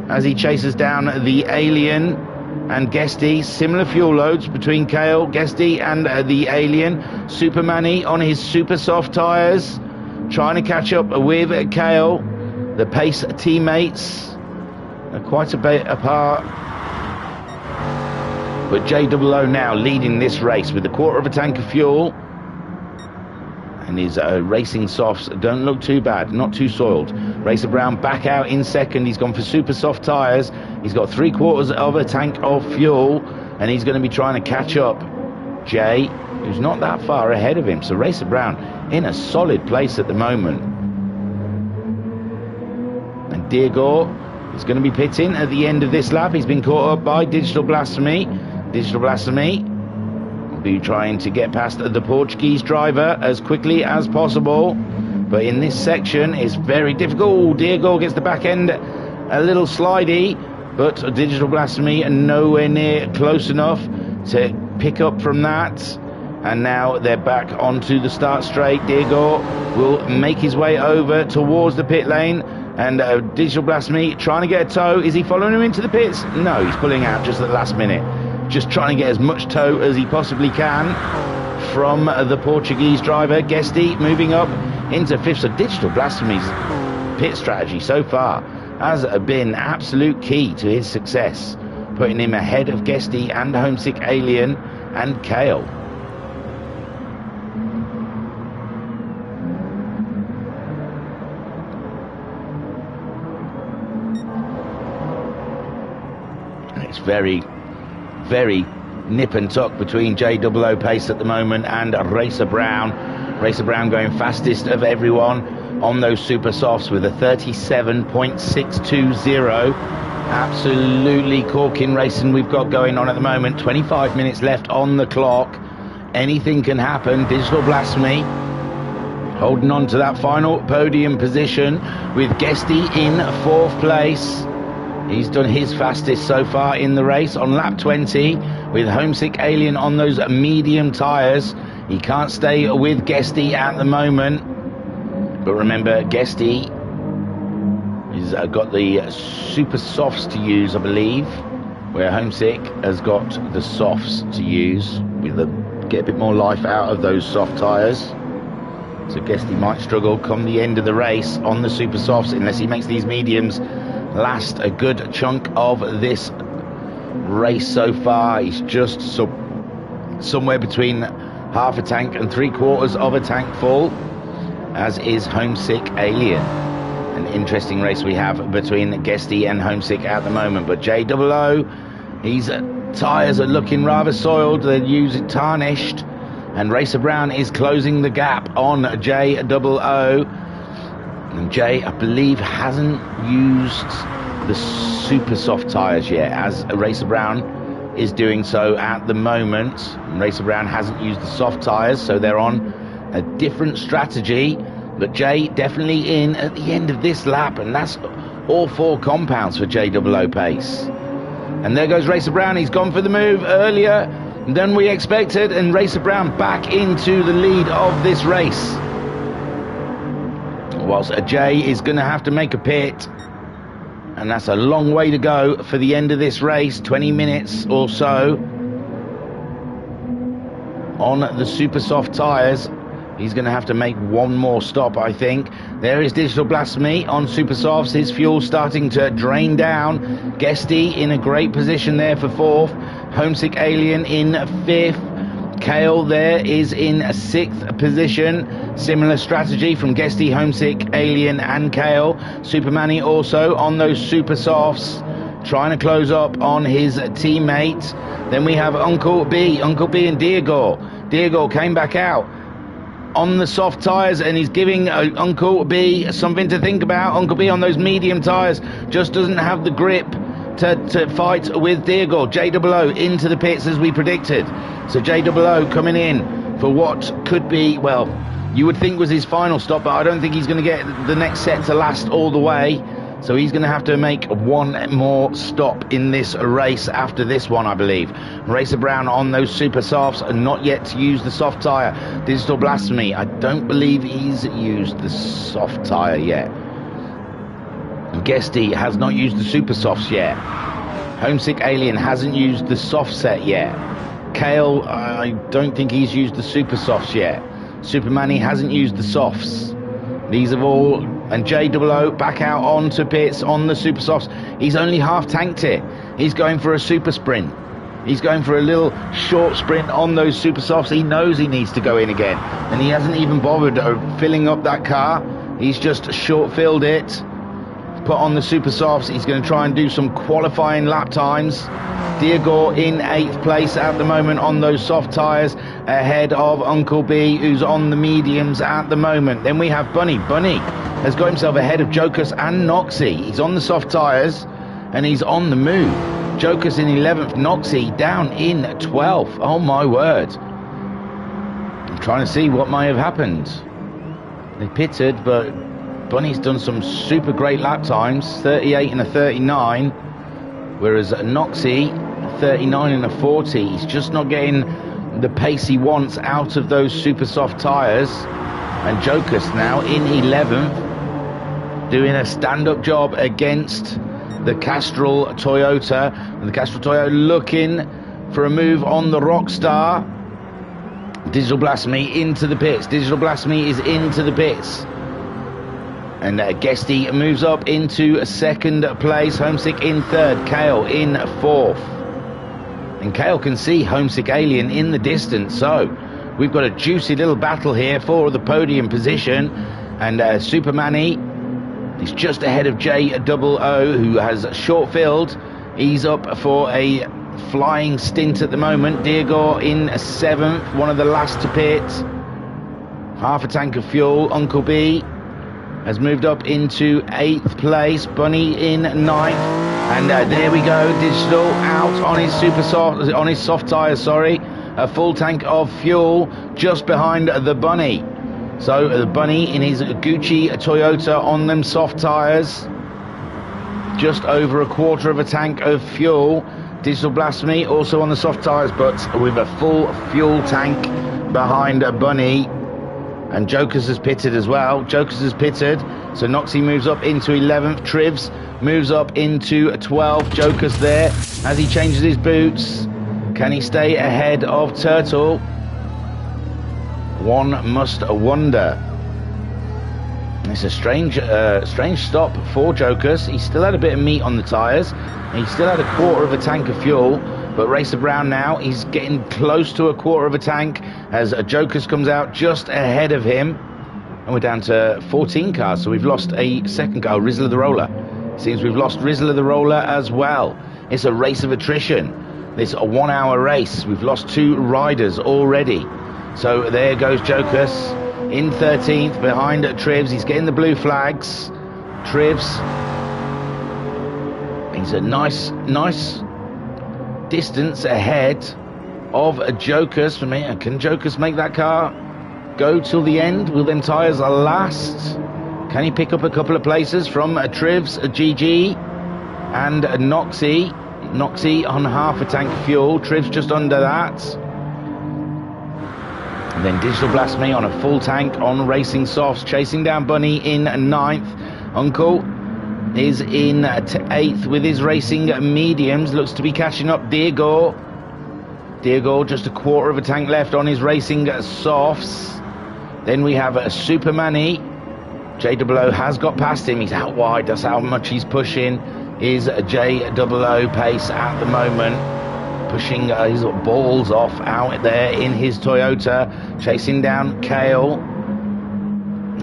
as he chases down the Alien and Guesty. Similar fuel loads between Kale, Guesty and the Alien. Supermanny on his super soft tyres trying to catch up with Kale. The pace teammates are quite a bit apart, but JOO now leading this race with a quarter of a tank of fuel. And his racing softs don't look too bad, not too soiled. Racer Brown back out in second. He's gone for super soft tyres. He's got 3/4 of a tank of fuel, and he's going to be trying to catch up Jay, who's not that far ahead of him. So Racer Brown in a solid place at the moment. And Diego is going to be pitting at the end of this lap. He's been caught up by Digital Blasphemy. Digital Blasphemy be trying to get past the Portuguese driver as quickly as possible, but in this section it's very difficult. Diego gets the back end a little slidey, but Digital Blasphemy nowhere near close enough to pick up from that, and now they're back onto the start straight. Diego will make his way over towards the pit lane, and Digital Blasphemy trying to get a tow. Is he following him into the pits? No, he's pulling out just at the last minute. Just trying to get as much tow as he possibly can from the Portuguese driver. Guesty moving up into fifth. So Digital Blasphemy's pit strategy so far has been absolute key to his success, putting him ahead of Guesty and Homesick Alien and Kale. It's very nip and tuck between JOO pace at the moment and Racer Brown. Racer Brown going fastest of everyone on those super softs with a 37.620. Absolutely corking racing we've got going on at the moment. 25 minutes left on the clock. Anything can happen. Digital Blasphemy holding on to that final podium position with Guesty in fourth place. He's done his fastest so far in the race on lap 20 with Homesick Alien on those medium tyres. He can't stay with Guesty at the moment. But remember, Guesty has got the super softs to use, I believe, where Homesick has got the softs to use. Get a bit more life out of those soft tyres. So Guesty might struggle come the end of the race on the super softs unless he makes these mediums last a good chunk of this race so far. He's just somewhere between half a tank and 3/4 of a tank full, as is Homesick Alien. An interesting race we have between Guesty and Homesick at the moment. But JOO, his tyres are looking rather soiled. They're using tarnished, and Racer Brown is closing the gap on JOO. And Jay, I believe, hasn't used the super soft tyres yet, as Racer Brown is doing so at the moment. And Racer Brown hasn't used the soft tyres, so they're on a different strategy But Jay definitely in at the end of this lap, and that's all 4 compounds for JOO pace. And there goes Racer Brown. He's gone for the move earlier than we expected, and Racer Brown back into the lead of this race. Whilst Jay is going to have to make a pit, and that's a long way to go for the end of this race, 20 minutes or so on the super soft tyres. He's going to have to make one more stop, I think. There is Digital Blasphemy on super softs. His fuel starting to drain down. Guesty in a great position there for 4th. Homesick Alien in 5th. Kale there is in 6th position. Similar strategy from Guesty, Homesick Alien and Kale. Supermanny also on those super softs, trying to close up on his teammate. Then we have Uncle B and Diego. Diego came back out on the soft tyres, and he's giving Uncle B something to think about. Uncle B on those medium tyres just doesn't have the grip to fight with Diego. JOO into the pits as we predicted. So JOO coming in for what could be, well, you would think was his final stop, but I don't think he's going to get the next set to last all the way. So he's going to have to make one more stop in this race after this one, I believe. Racer Brown on those super softs, and not yet to use the soft tyre. Digital Blasphemy, I don't believe he's used the soft tyre yet. Guesty has not used the super softs yet. Homesick Alien hasn't used the soft set yet. Kale, I don't think he's used the super softs yet. Supermanny hasn't used the softs. These have all, and JOO back out onto pits on the super softs. He's only half tanked it. He's going for a super sprint. He's going for a little short sprint on those super softs. He knows he needs to go in again, and he hasn't even bothered filling up that car. He's just short-filled it, put on the super softs. He's going to try and do some qualifying lap times. Diego in 8th place at the moment on those soft tyres, ahead of Uncle B, who's on the mediums at the moment. Then we have Bunny. Bunny has got himself ahead of Jokus and Noxie. He's on the soft tyres and he's on the move. Jokus in 11th, Noxie down in 12th. Oh my word. I'm trying to see what might have happened. They pitted, but Bunny's done some super great lap times, 38 and a 39, whereas Noxie, 39 and a 40. He's just not getting the pace he wants out of those super soft tyres. And Jokus now in 11th, doing a stand-up job against the Castrol Toyota. And the Castrol Toyota looking for a move on the Rockstar. Digital Blasphemy into the pits. Digital Blasphemy is into the pits. And Guesty moves up into 2nd place. Homesick in 3rd. Kale in 4th. And Kale can see Homesick Alien in the distance. So we've got a juicy little battle here for the podium position. And Supermanny is just ahead of JOO, who has short-filled. He's up for a flying stint at the moment. Diego in 7th, one of the last to pit. Half a tank of fuel. Uncle B has moved up into 8th place. Bunny in 9th. And there we go. Digital out on his soft tyres, sorry. A full tank of fuel just behind the Bunny. So the Bunny in his Gucci Toyota on them soft tyres. Just over a quarter of a tank of fuel. Digital Blasphemy also on the soft tyres, but with a full fuel tank behind a Bunny. And Jokus has pitted as well. Jokus has pitted. So Noxie moves up into 11th. Trivs moves up into 12th. Jokus there as he changes his boots. Can he stay ahead of Turtle? One must wonder. It's a strange stop for Jokus. He still had a bit of meat on the tyres. He still had a quarter of a tank of fuel. But Racer Brown now, he's getting close to a quarter of a tank as Jokus comes out just ahead of him. And we're down to 14 cars, so we've lost a second car, Rizzler the Roller. Seems we've lost Rizzler the Roller as well. It's a race of attrition. It's a 1 hour race. We've lost 2 riders already. So there goes Jokus in 13th behind Trivs. He's getting the blue flags. Trivs, he's a nice distance ahead of Jokus for me. Can Jokus make that car go till the end? Will them tyres last? Can he pick up a couple of places from Trivs, GG, and Noxy? Noxy on half a tank of fuel. Trivs just under that. And then Digital Blasphemy on a full tank on Racing Softs, chasing down Bunny in 9th. Uncle is in 8th with his Racing Mediums. Looks to be catching up Diego. Diego just a quarter of a tank left on his Racing Softs. Then we have Super Manny. JOO has got past him. He's out wide. That's how much he's pushing. Is JOO pace at the moment. Pushing his balls off out there in his Toyota. Chasing down Kale.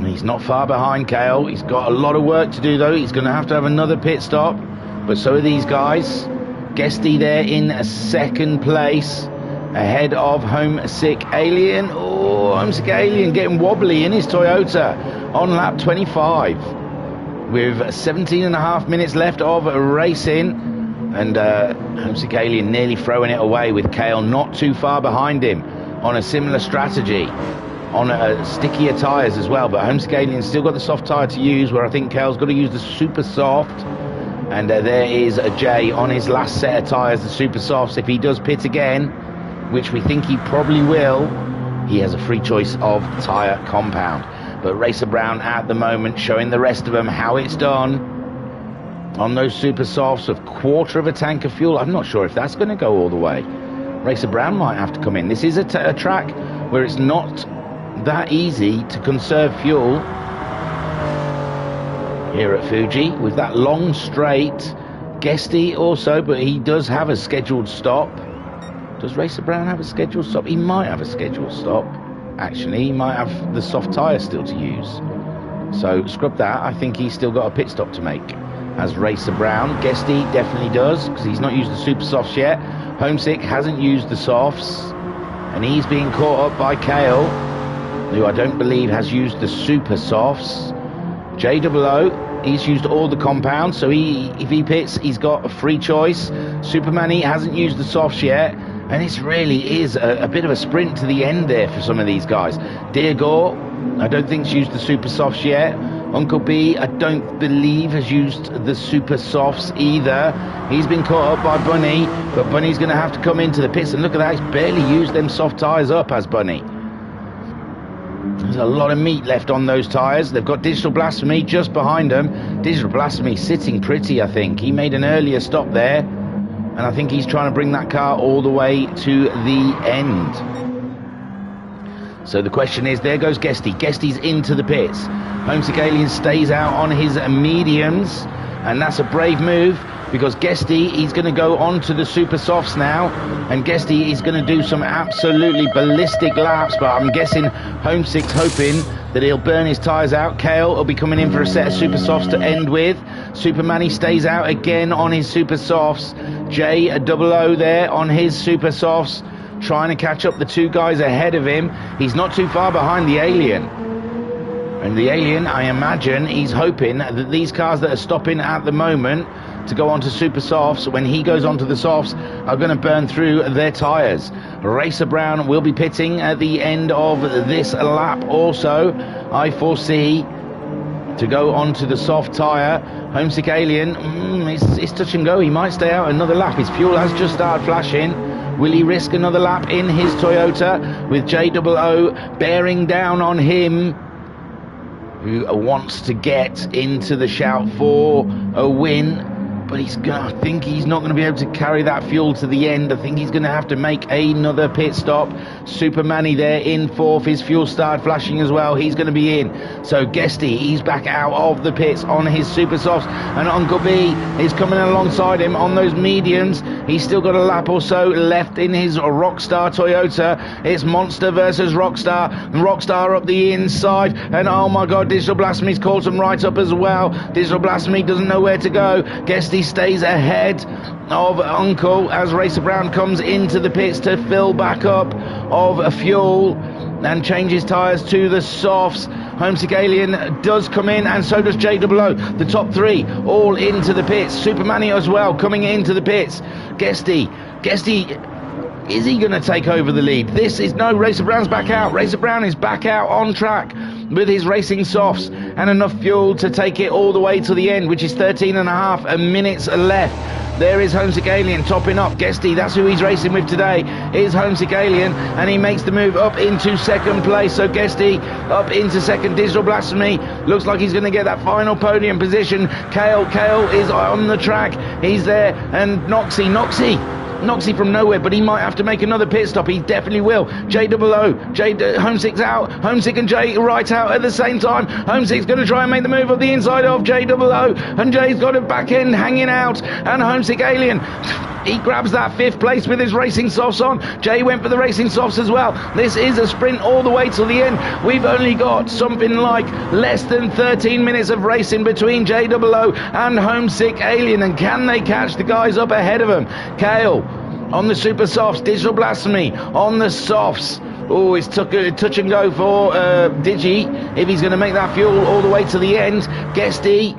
He's not far behind Kale. He's got a lot of work to do though. He's going to have another pit stop. But so are these guys. Guesty there in 2nd place. Ahead of Homesick Alien. Oh, Homesick Alien getting wobbly in his Toyota on lap 25 with 17 and a half minutes left of racing, and Homesick Alien nearly throwing it away with Kale not too far behind him on a similar strategy on stickier tyres as well. But Homesick Alien's still got the soft tyre to use, where I think Kale's got to use the super soft. And there is Jay on his last set of tyres, the super softs. If he does pit again, which we think he probably will, he has a free choice of tyre compound. But Racer Brown at the moment showing the rest of them how it's done on those super softs of quarter of a tank of fuel. I'm not sure if that's going to go all the way. Racer Brown might have to come in. This is a track where it's not that easy to conserve fuel here at Fuji with that long straight. Guesty also, but he does have a scheduled stop. Does Racer Brown have a scheduled stop? He might have a scheduled stop. Actually, he might have the soft tyre still to use. So scrub that. I think he's still got a pit stop to make. As Racer Brown, Guesty definitely does, because he's not used the super softs yet. Homesick hasn't used the softs, and he's being caught up by Kale, who I don't believe has used the super softs. JOO, he's used all the compounds, so if he pits, he's got a free choice. Superman, he hasn't used the softs yet, and it really is a bit of a sprint to the end there for some of these guys. Diego, I don't think he's used the super softs yet. Uncle B, I don't believe has used the super softs either. He's been caught up by Bunny, but Bunny's going to have to come into the pits, and look at that, he's barely used them soft tyres up, has Bunny. There's a lot of meat left on those tyres. They've got Digital Blasphemy just behind them. Digital Blasphemy sitting pretty, I think. He made an earlier stop there, and I think he's trying to bring that car all the way to the end. So the question is, there goes Guesty. Guesty's into the pits. Homesick Alien stays out on his mediums, and that's a brave move, because Guesty, he's going to go on to the super softs now, and Guesty is going to do some absolutely ballistic laps, but I'm guessing Homesick's hoping that he'll burn his tyres out. Kale will be coming in for a set of super softs to end with. Superman, he stays out again on his super softs. JOO there on his super softs, trying to catch up the two guys ahead of him. He's not too far behind the Alien. And the Alien, I imagine, he's hoping that these cars that are stopping at the moment to go on to super softs, when he goes onto the softs, are going to burn through their tyres. Racer Brown will be pitting at the end of this lap also, I foresee, to go onto the soft tyre. Homesick Alien, it's touch and go. He might stay out another lap. His fuel has just started flashing. Will he risk another lap in his Toyota with JOO bearing down on him, who wants to get into the shout for a win? But I think he's not going to be able to carry that fuel to the end. I think he's going to have to make another pit stop. Supermanny there in fourth. His fuel started flashing as well. He's going to be in. So Guesty, he's back out of the pits on his super softs. And Uncle B is coming alongside him on those mediums. He's still got a lap or so left in his Rockstar Toyota. It's Monster versus Rockstar. Rockstar up the inside. And oh my God, Digital Blasphemy's called him right up as well. Digital Blasphemy doesn't know where to go. Guesty stays ahead of Uncle as Racer Brown comes into the pits to fill back up of fuel and changes tyres to the softs. Homesick Alien does come in, and so does JOO. The top three all into the pits. Superman as well coming into the pits. Guesty, Is he going to take over the lead? This is no, Racer Brown's back out. Racer Brown is back out on track with his racing softs and enough fuel to take it all the way to the end, which is 13.5 minutes left. There is Homesick Alien topping up. Guesty, that's who he's racing with today, is Homesick Alien, and he makes the move up into second place. So Guesty up into second. Digital Blasphemy looks like he's going to get that final podium position. Kale is on the track. He's there, and Noxie from nowhere, but he might have to make another pit stop. He definitely will. Homesick's out. Homesick and Jay right out at the same time. Homesick's going to try and make the move up the inside of JOO, and Jay's got a back end hanging out, and Homesick Alien, he grabs that 5th place with his racing softs on. Jay went for the racing softs as well. This is a sprint all the way till the end. We've only got something like less than 13 minutes of racing between JOO and Homesick Alien, and can they catch the guys up ahead of them? Kale on the super softs, Digital Blasphemy on the softs. Oh, it's touch and go for Digi if he's going to make that fuel all the way to the end. Guesty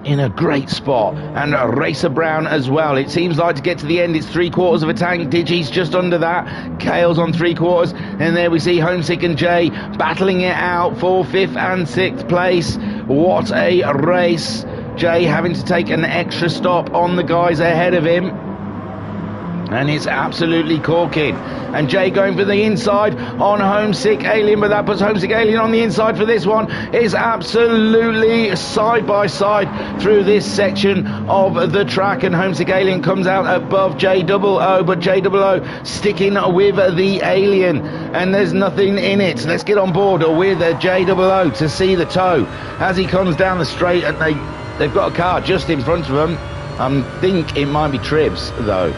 in a great spot, and Racer Brown as well. It seems like to get to the end it's 3/4 of a tank. Digi's just under that. Kale's on 3/4, and there we see Homesick and Jay battling it out for 5th and 6th place. What a race. Jay having to take an extra stop on the guys ahead of him, and it's absolutely corking. And Jay going for the inside on Homesick Alien, but that puts Homesick Alien on the inside for this one. It's absolutely side by side through this section of the track, and Homesick Alien comes out above JOO, but JOO sticking with the Alien, and there's nothing in it. Let's get on board with JOO to see the tow as he comes down the straight, and they've got a car just in front of them. I think it might be Tribs though.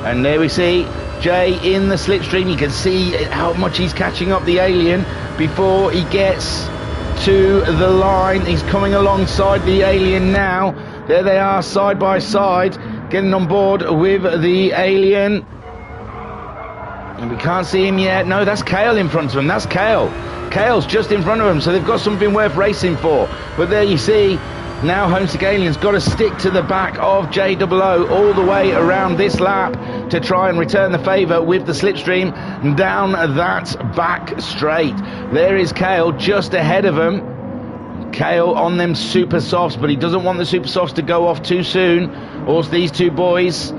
And there we see Jay in the slipstream. You can see how much he's catching up the Alien before he gets to the line. He's coming alongside the Alien now. There they are, side by side, getting on board with the Alien. And we can't see him yet. No, that's Kale in front of him. That's Kale. Kale's just in front of him, so they've got something worth racing for. But there you see, now Homesick Alien's got to stick to the back of JOO all the way around this lap to try and return the favour with the slipstream down that back straight. There is Kale just ahead of him. Kale on them super softs, but he doesn't want the super softs to go off too soon, or these two boys,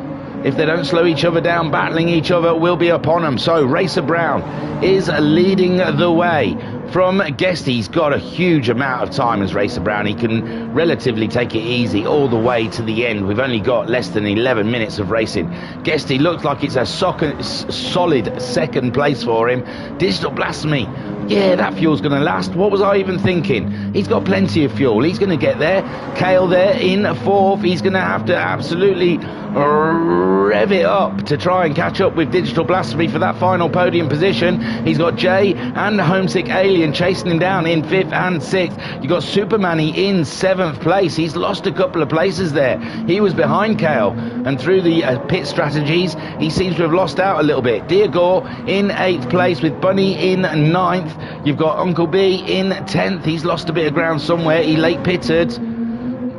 if they don't slow each other down, battling each other, will be upon them. So Racer Brown is leading the way from Guesty. He's got a huge amount of time as Racer Brown. He can relatively take it easy all the way to the end. We've only got less than 11 minutes of racing. Guesty looks like it's a solid second place for him. Digital Blasphemy, yeah, that fuel's going to last. What was I even thinking? He's got plenty of fuel. He's going to get there. Kale there in 4th. He's going to have to absolutely rev it up to try and catch up with Digital Blasphemy for that final podium position. He's got Jay and Homesick Alien chasing him down in 5th and 6th. You've got Supermanny in 7th place. He's lost a couple of places there. He was behind Kale, and through the pit strategies, he seems to have lost out a little bit. Deargore in 8th place with Bunny in 9th. You've got Uncle B in 10th. He's lost a bit of ground somewhere. He late pitted.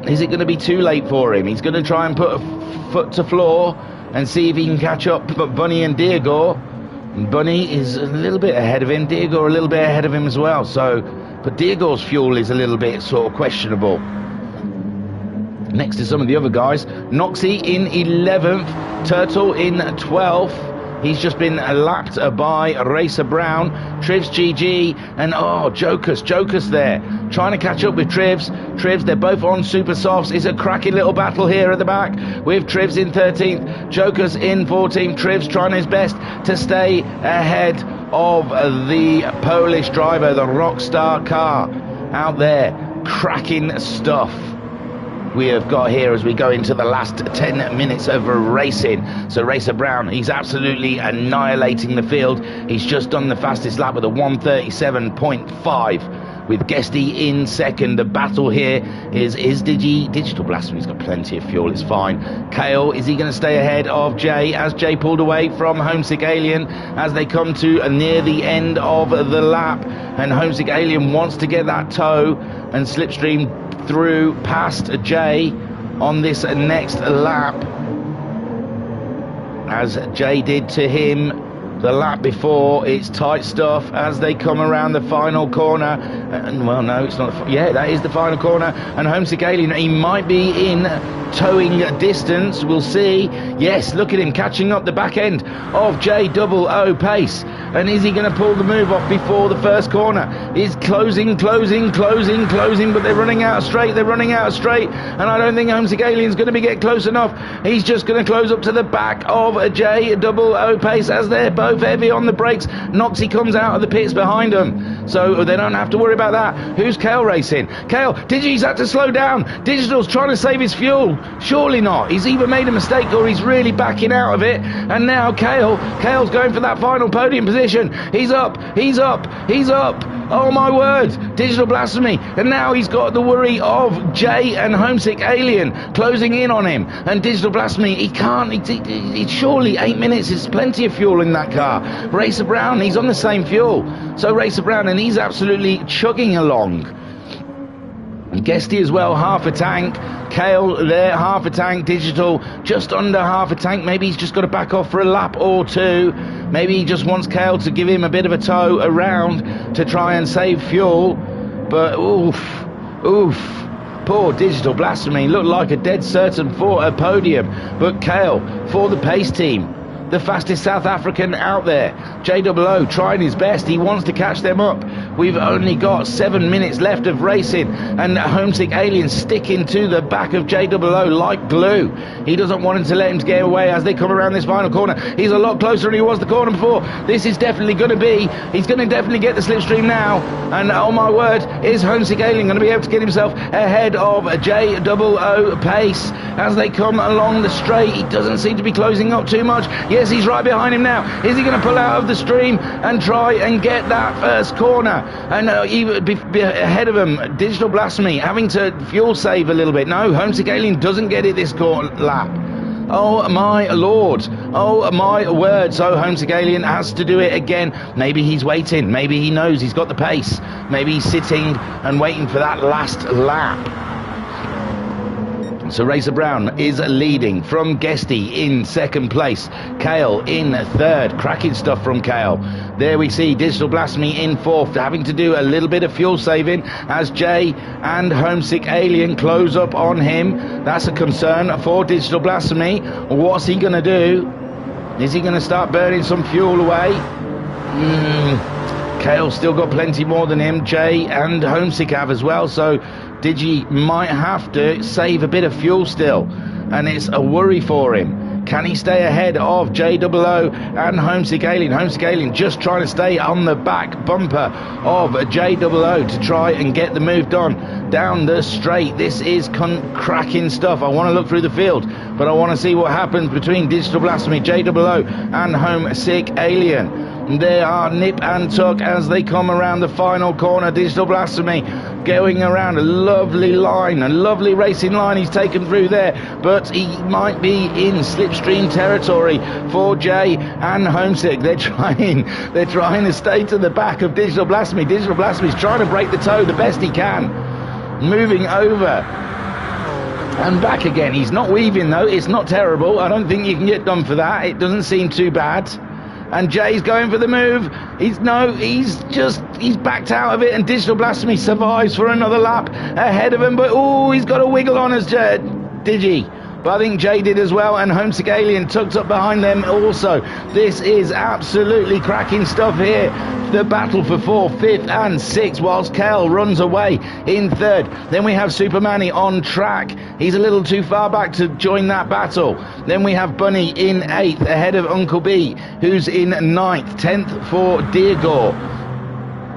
Is it going to be too late for him? He's going to try and put a foot to floor and see if he can catch up Bunny and Deargore. Bunny is a little bit ahead of him. Deargore a little bit ahead of him as well. So, but Deargore's fuel is a little bit sort of questionable. Next to some of the other guys, Noxie in 11th, Turtle in 12th. He's just been lapped by Racer Brown. Trivs GG and Jokus there, trying to catch up with Trivs. They're both on super softs. It's a cracking little battle here at the back with Trivs in 13th, Jokus in 14th. Trivs trying his best to stay ahead of the Polish driver, the Rockstar car out there. Cracking stuff we have got here as we go into the last 10 minutes of racing. So Racer Brown, he's absolutely annihilating the field. He's just done the fastest lap with a 1:37.5 with Guesty in second. The battle here is Digital Blasphemy. He's got plenty of fuel, it's fine. Kale, is he going to stay ahead of Jay as Jay pulled away from Homesick Alien as they come to near the end of the lap, and Homesick Alien wants to get that tow and slipstream through past Jay on this next lap. as Jay did to him the lap before. It's tight stuff as they come around the final corner. And well, no, it's not. Yeah, that is the final corner. And Homesick Alien, he might be in towing distance. We'll see. Yes, look at him catching up the back end of JOO pace. And is he going to pull the move off before the first corner? He's closing, but they're running out of straight. And I don't think Homesick Alien's going to get close enough. He's just going to close up to the back of JOO pace as they're both heavy on the brakes. Noxie comes out of the pits behind them, so they don't have to worry about that. Who's Kale racing? Kale, Digi's had to slow down. Digital's trying to save his fuel. Surely not. He's either made a mistake or he's really backing out of it. And now Kale's going for that final podium position. He's up. Oh my word, Digital Blasphemy. And now he's got the worry of Jay and Homesick Alien closing in on him. And Digital Blasphemy, he can't, it's surely 8 minutes is plenty of fuel in that car. Racer Brown, he's on the same fuel. So Racer Brown, and he's absolutely chugging along. And Guesty as well, half a tank. Kale there, half a tank. Digital just under half a tank. Maybe he's just got to back off for a lap or two. Maybe he just wants Kale to give him a bit of a tow around to try and save fuel. But oof. Poor Digital Blasphemy. Looked like a dead certain for a podium. But Kale for the pace team. The fastest South African out there. JOO trying his best. He wants to catch them up. We've only got 7 minutes left of racing, and Homesick Alien sticking to the back of JOO like glue. He doesn't want him to let him get away as they come around this final corner. He's a lot closer than he was the corner before. This is definitely going to be, he's going to definitely get the slipstream now. And oh my word, is Homesick Alien going to be able to get himself ahead of JOO pace as they come along the straight? He doesn't seem to be closing up too much. Yes, he's right behind him now. Is he going to pull out of the stream and try and get that first corner? And he would be ahead of him. Digital Blasphemy having to fuel save a little bit. No, Homesick Alien doesn't get it this lap. Oh my lord. Oh my word. So Homesick Alien has to do it again. Maybe he's waiting. Maybe he knows he's got the pace. Maybe he's sitting and waiting for that last lap. So Racer Brown is leading from Guesty in second place. Kale in third. Cracking stuff from Kale. There we see Digital Blasphemy in fourth, having to do a little bit of fuel saving as Jay and Homesick Alien close up on him. That's a concern for Digital Blasphemy. What's he going to do? Is he going to start burning some fuel away? Kale's still got plenty more than him. Jay and Homesick have as well, so Digi might have to save a bit of fuel still, and it's a worry for him. Can he stay ahead of JOO and Homesick Alien? Homesick Alien just trying to stay on the back bumper of JOO to try and get the move done down the straight. This is cracking stuff. I want to look through the field, but I want to see what happens between Digital Blasphemy, JOO and Homesick Alien. They are nip and tuck as they come around the final corner. Digital Blasphemy going around a lovely line, a lovely racing line he's taken through there, but he might be in slipstream territory for Jay and Homesick. They're trying to stay to the back of Digital Blasphemy. Digital Blasphemy's trying to break the toe the best he can, moving over and back again. He's not weaving though. It's not terrible. I don't think you can get done for that. It doesn't seem too bad. And Jay's going for the move. He's backed out of it, and Digital Blasphemy survives for another lap ahead of him. But he's got a wiggle on us, Digi. But I think Jay did as well, and Homesick Alien tucked up behind them also. This is absolutely cracking stuff here. The battle for 4th, 5th and 6th, whilst Kale runs away in 3rd. Then we have Supermanny on track. He's a little too far back to join that battle. Then we have Bunny in 8th, ahead of Uncle B, who's in 9th. 10th for Deargore.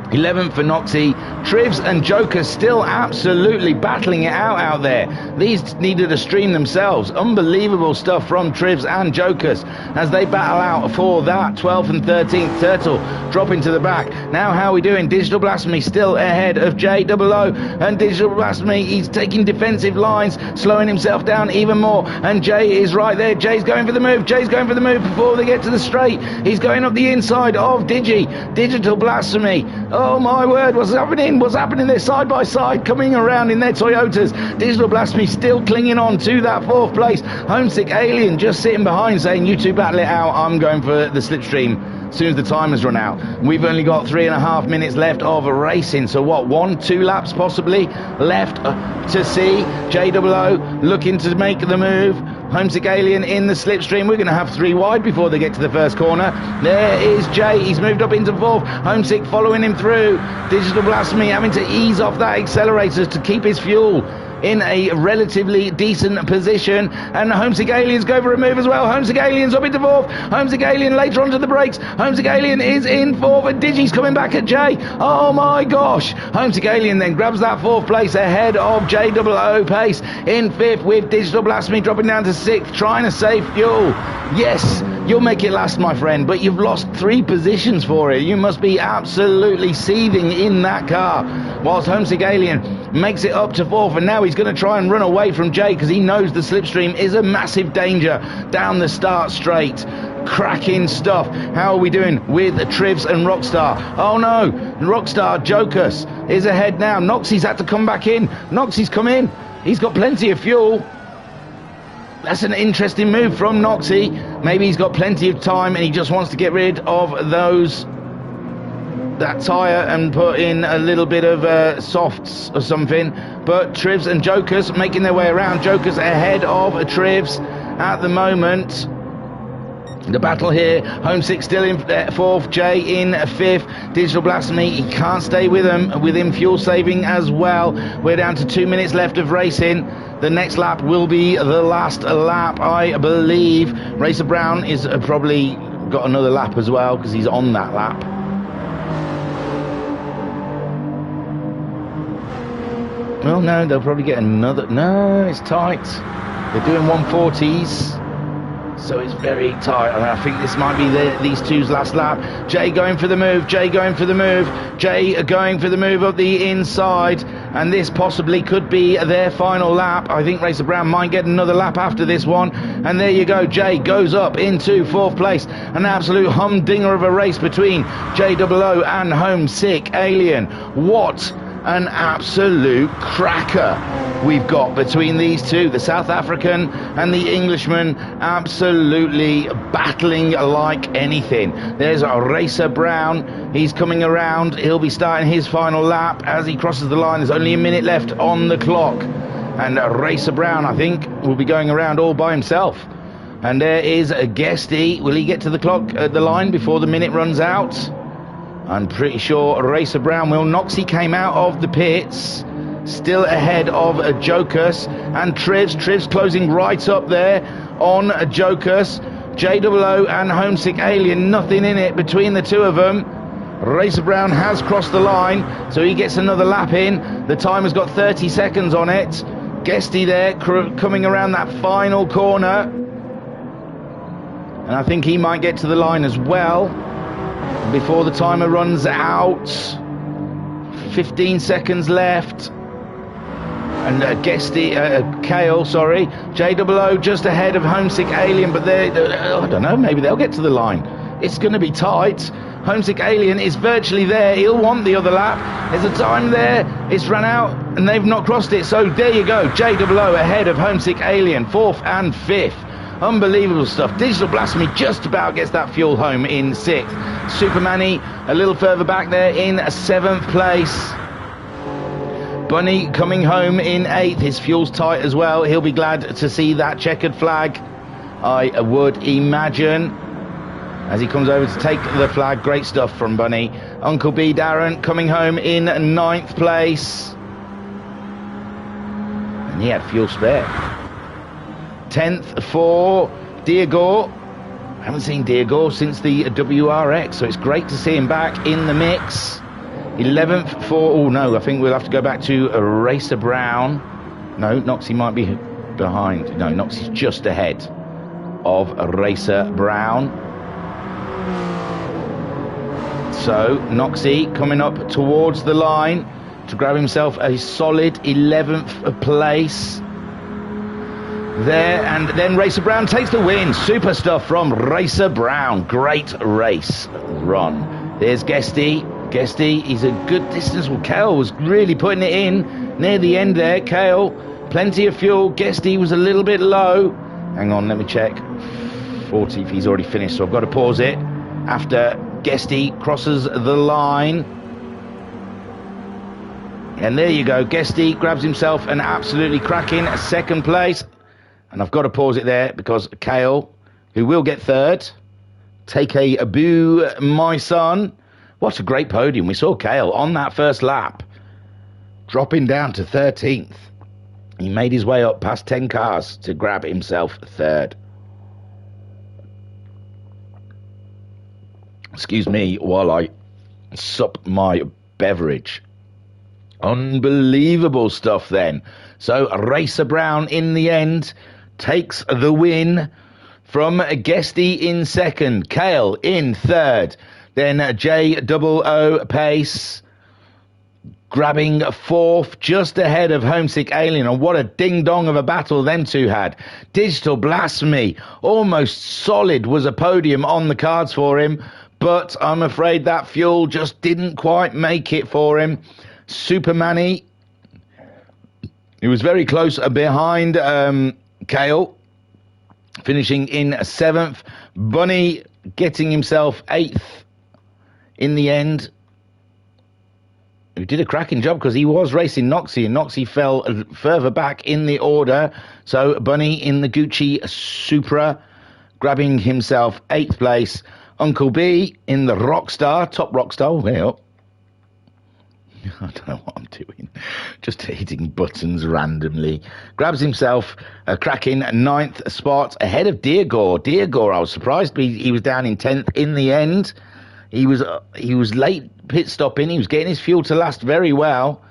11th for Noxie. Trivs and Joker still absolutely battling it out there. These needed a stream themselves. Unbelievable stuff from Trivs and Jokers as they battle out for that 12th and 13th. Turtle dropping to the back. Now how are we doing? Digital Blasphemy still ahead of JOO, and Digital Blasphemy, he's taking defensive lines, slowing himself down even more, and Jay is right there. Jay's going for the move. Jay's going for the move before they get to the straight. He's going up the inside of Digital Blasphemy. Oh my word, what's happening? What's happening? They're side by side coming around in their Toyotas. Digital Blasphemy still clinging on to that 4th place. Homesick Alien just sitting behind saying, you two battle it out, I'm going for the slipstream as soon as the time has run out. We've only got 3.5 minutes left of racing, so what, 1-2 laps possibly left to see. JOO looking to make the move. Homesick Alien in the slipstream. We're going to have 3 wide before they get to the first corner. There is Jay. He's moved up into 4th. Homesick following him through. Digital Blasphemy having to ease off that accelerator to keep his fuel in a relatively decent position, and Homesick Aliens go for a move as well. Homesick Aliens up into 4th. Homesick Alien later onto the brakes. Homesick Alien is in 4th, and Digi's coming back at Jay. Oh my gosh. Homesick Alien then grabs that 4th place ahead of JOO pace in 5th, with Digital Blasphemy dropping down to 6th, trying to save fuel. Yes, you'll make it last, my friend, but you've lost 3 positions for it. You must be absolutely seething in that car, whilst Homesick Alien makes it up to 4th, and now he's going to try and run away from Jay because he knows the slipstream is a massive danger down the start straight. Cracking stuff. How are we doing with Trivs and Rockstar? Oh no, Rockstar, Jokus is ahead now. Noxie's had to come back in. Noxie's come in. He's got plenty of fuel. That's an interesting move from Noxie. Maybe he's got plenty of time and he just wants to get rid of that tyre and put in a little bit of softs or something. But Trivs and Jokers making their way around. Jokers ahead of Trivs at the moment. The battle here. Homesick still in 4th, Jay in 5th. Digital Blasphemy, he can't stay with him fuel saving as well. We're down to 2 minutes left of racing. The next lap will be the last lap, I believe. Racer Brown is probably got another lap as well because he's on that lap. Well, no, they'll probably get another. No, it's tight. They're doing 140s, so it's very tight. I think this might be these two's last lap. Jay going for the move. Jay going for the move. Jay going for the move up the inside, and this possibly could be their final lap. I think Racer Brown might get another lap after this one, and there you go. Jay goes up into 4th place. An absolute humdinger of a race between JOO and Homesick Alien. What an absolute cracker we've got between these two. The South African and the Englishman absolutely battling like anything. There's a Racer Brown. He's coming around. He'll be starting his final lap as he crosses the line. There's only a minute left on the clock. And Racer Brown, I think, will be going around all by himself. And there is a Guesty. Will he get to the clock at the line before the minute runs out? I'm pretty sure Racer Brown will. Noxie came out of the pits, still ahead of Jokus and Trivs. Trivs closing right up there on Jokus. JOO and Homesick Alien, nothing in it between the two of them. Racer Brown has crossed the line, so he gets another lap in. The time has got 30 seconds on it. Guesty there coming around that final corner, and I think he might get to the line as well before the timer runs out. 15 seconds left. And Kale, sorry. JOO just ahead of Homesick Alien, but I don't know, maybe they'll get to the line. It's going to be tight. Homesick Alien is virtually there. He'll want the other lap. There's a time there. It's run out, and they've not crossed it. So there you go. JOO ahead of Homesick Alien, 4th and 5th. Unbelievable stuff. Digital Blasphemy just about gets that fuel home in 6th. Supermanny a little further back there in 7th place. Bunny coming home in 8th. His fuel's tight as well. He'll be glad to see that checkered flag, I would imagine, as he comes over to take the flag. Great stuff from Bunny. Uncle B Darren coming home in 9th place, and he had fuel spare. 10th for Diego. I haven't seen Diego since the WRX, so it's great to see him back in the mix. 11th for, oh no, I think we'll have to go back to Racer Brown. No, Noxie might be behind. No, Noxie's just ahead of Racer Brown. So Noxie coming up towards the line to grab himself a solid 11th place there, and then Racer Brown takes the win. Super stuff from Racer Brown. Great race run. There's Guesty Guesty, he's a good distance. Well, Kale was really putting it in near the end there. Kale, plenty of fuel. Guesty was a little bit low. Hang on, let me check. 40 if he's already finished, so I've got to pause it after Guesty crosses the line. And there you go. Guesty grabs himself an absolutely cracking second place. And I've got to pause it there because Kale, who will get third, take a boo, my son. What a great podium. We saw Kale on that first lap dropping down to 13th. He made his way up past 10 cars to grab himself third. Excuse me while I sup my beverage. Unbelievable stuff then. So Racer Brown in the end takes the win from Guesty in second, Kale in third, then J.O.O. Pace grabbing fourth, just ahead of Homesick Alien. And what a ding-dong of a battle them two had. Digital Blasphemy, almost solid, was a podium on the cards for him, but I'm afraid that fuel just didn't quite make it for him. Supermanny, he was very close behind Kale, finishing in 7th. Bunny getting himself 8th in the end, who did a cracking job because he was racing Noxie, and Noxie fell further back in the order. So Bunny in the Gucci Supra, grabbing himself 8th place. Uncle B in the Rockstar, top Rockstar, way up. I don't know what I'm doing. Just hitting buttons randomly. Grabs himself a cracking 9th spot ahead of Deargore. Deargore, I was surprised he was down in 10th in the end. He was late pit stopping. He was getting his fuel to last very well.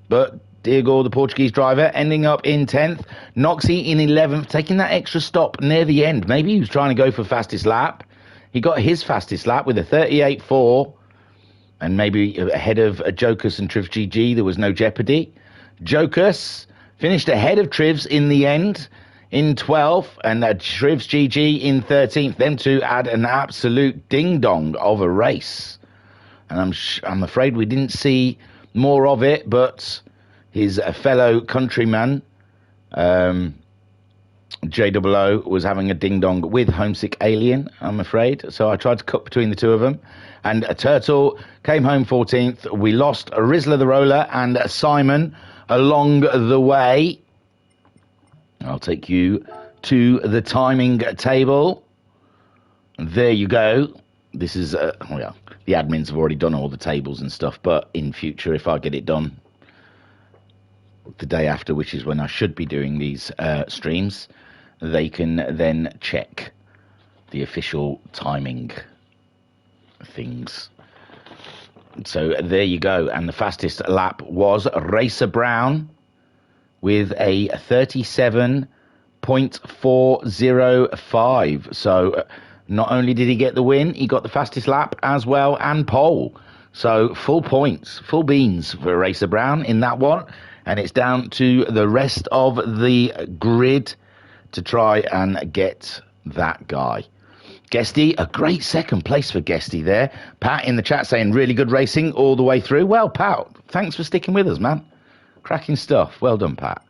But Deargore, the Portuguese driver, ending up in 10th. Noxie in 11th, taking that extra stop near the end. Maybe he was trying to go for fastest lap. He got his fastest lap with a 38.4. And maybe ahead of Jokus and Triv GG, there was no jeopardy. Jokus finished ahead of Trivs in the end, in 12th, and Trivs GG in 13th. Them two had an absolute ding-dong of a race. And I'm afraid we didn't see more of it, but his fellow countryman, J.O.O. was having a ding-dong with Homesick Alien, I'm afraid. So I tried to cut between the two of them. And Turtle came home 14th. We lost Rizzler the Roller and Simon along the way. I'll take you to the timing table. There you go. This is, well, the admins have already done all the tables and stuff, but in future, if I get it done the day after, which is when I should be doing these streams, they can then check the official timing things. So there you go. And the fastest lap was Racer Brown with a 37.405. So not only did he get the win, he got the fastest lap as well and pole. So full points, full beans for Racer Brown in that one. And it's down to the rest of the grid to try and get that guy. Guesty, a great second place for Guesty there. Pat in the chat saying really good racing all the way through. Well, Pat, thanks for sticking with us, man. Cracking stuff. Well done, Pat.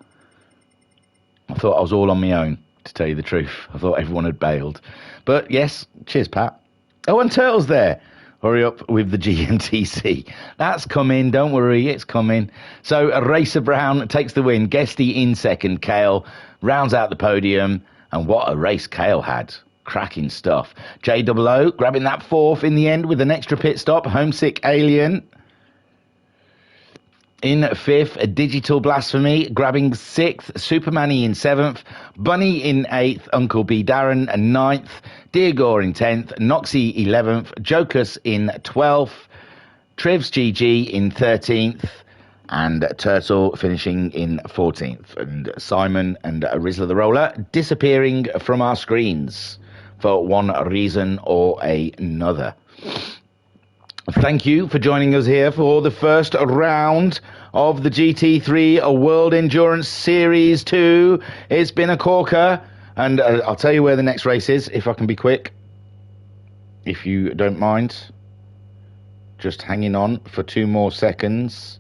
I thought I was all on my own, to tell you the truth. I thought everyone had bailed. But yes, cheers, Pat. Oh, and Turtle's there. Hurry up with the GMTC. That's coming. Don't worry, it's coming. So Racer Brown takes the win. Guesty in second. Kale rounds out the podium. And what a race Kale had. Cracking stuff. J.O.O. grabbing that 4th in the end with an extra pit stop. Homesick Alien in 5th. A Digital Blasphemy grabbing 6th. Supermanny in 7th. Bunny in 8th. Uncle B Darren 9th. Deargore in 10th. Noxie 11th. Jokus in 12th. Trivs GG in 13th. And Turtle finishing in 14th. And Simon and Rizzler the Roller disappearing from our screens for one reason or another. Thank you for joining us here for the first round of the GT3 World Endurance Series 2. It's been a corker, and I'll tell you where the next race is, if I can be quick, if you don't mind. just hanging on for 2 more seconds.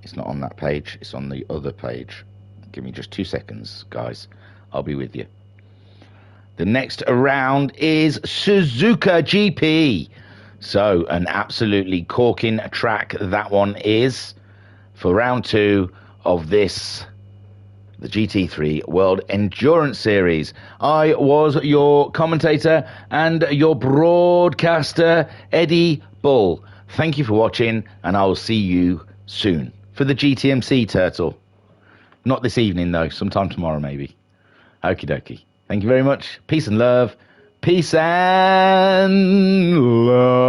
It's not on that page, it's on the other page. Give me just 2 seconds, guys. I'll be with you. The next round is Suzuka GP. So, an absolutely corking track that one is for round 2 of this, the GT3 World Endurance Series. I was your commentator and your broadcaster, Eddie Bull. Thank you for watching, and I will see you soon for the GTMC Turtle. Not this evening, though. Sometime tomorrow, maybe. Okie dokie. Thank you very much. Peace and love. Peace and love.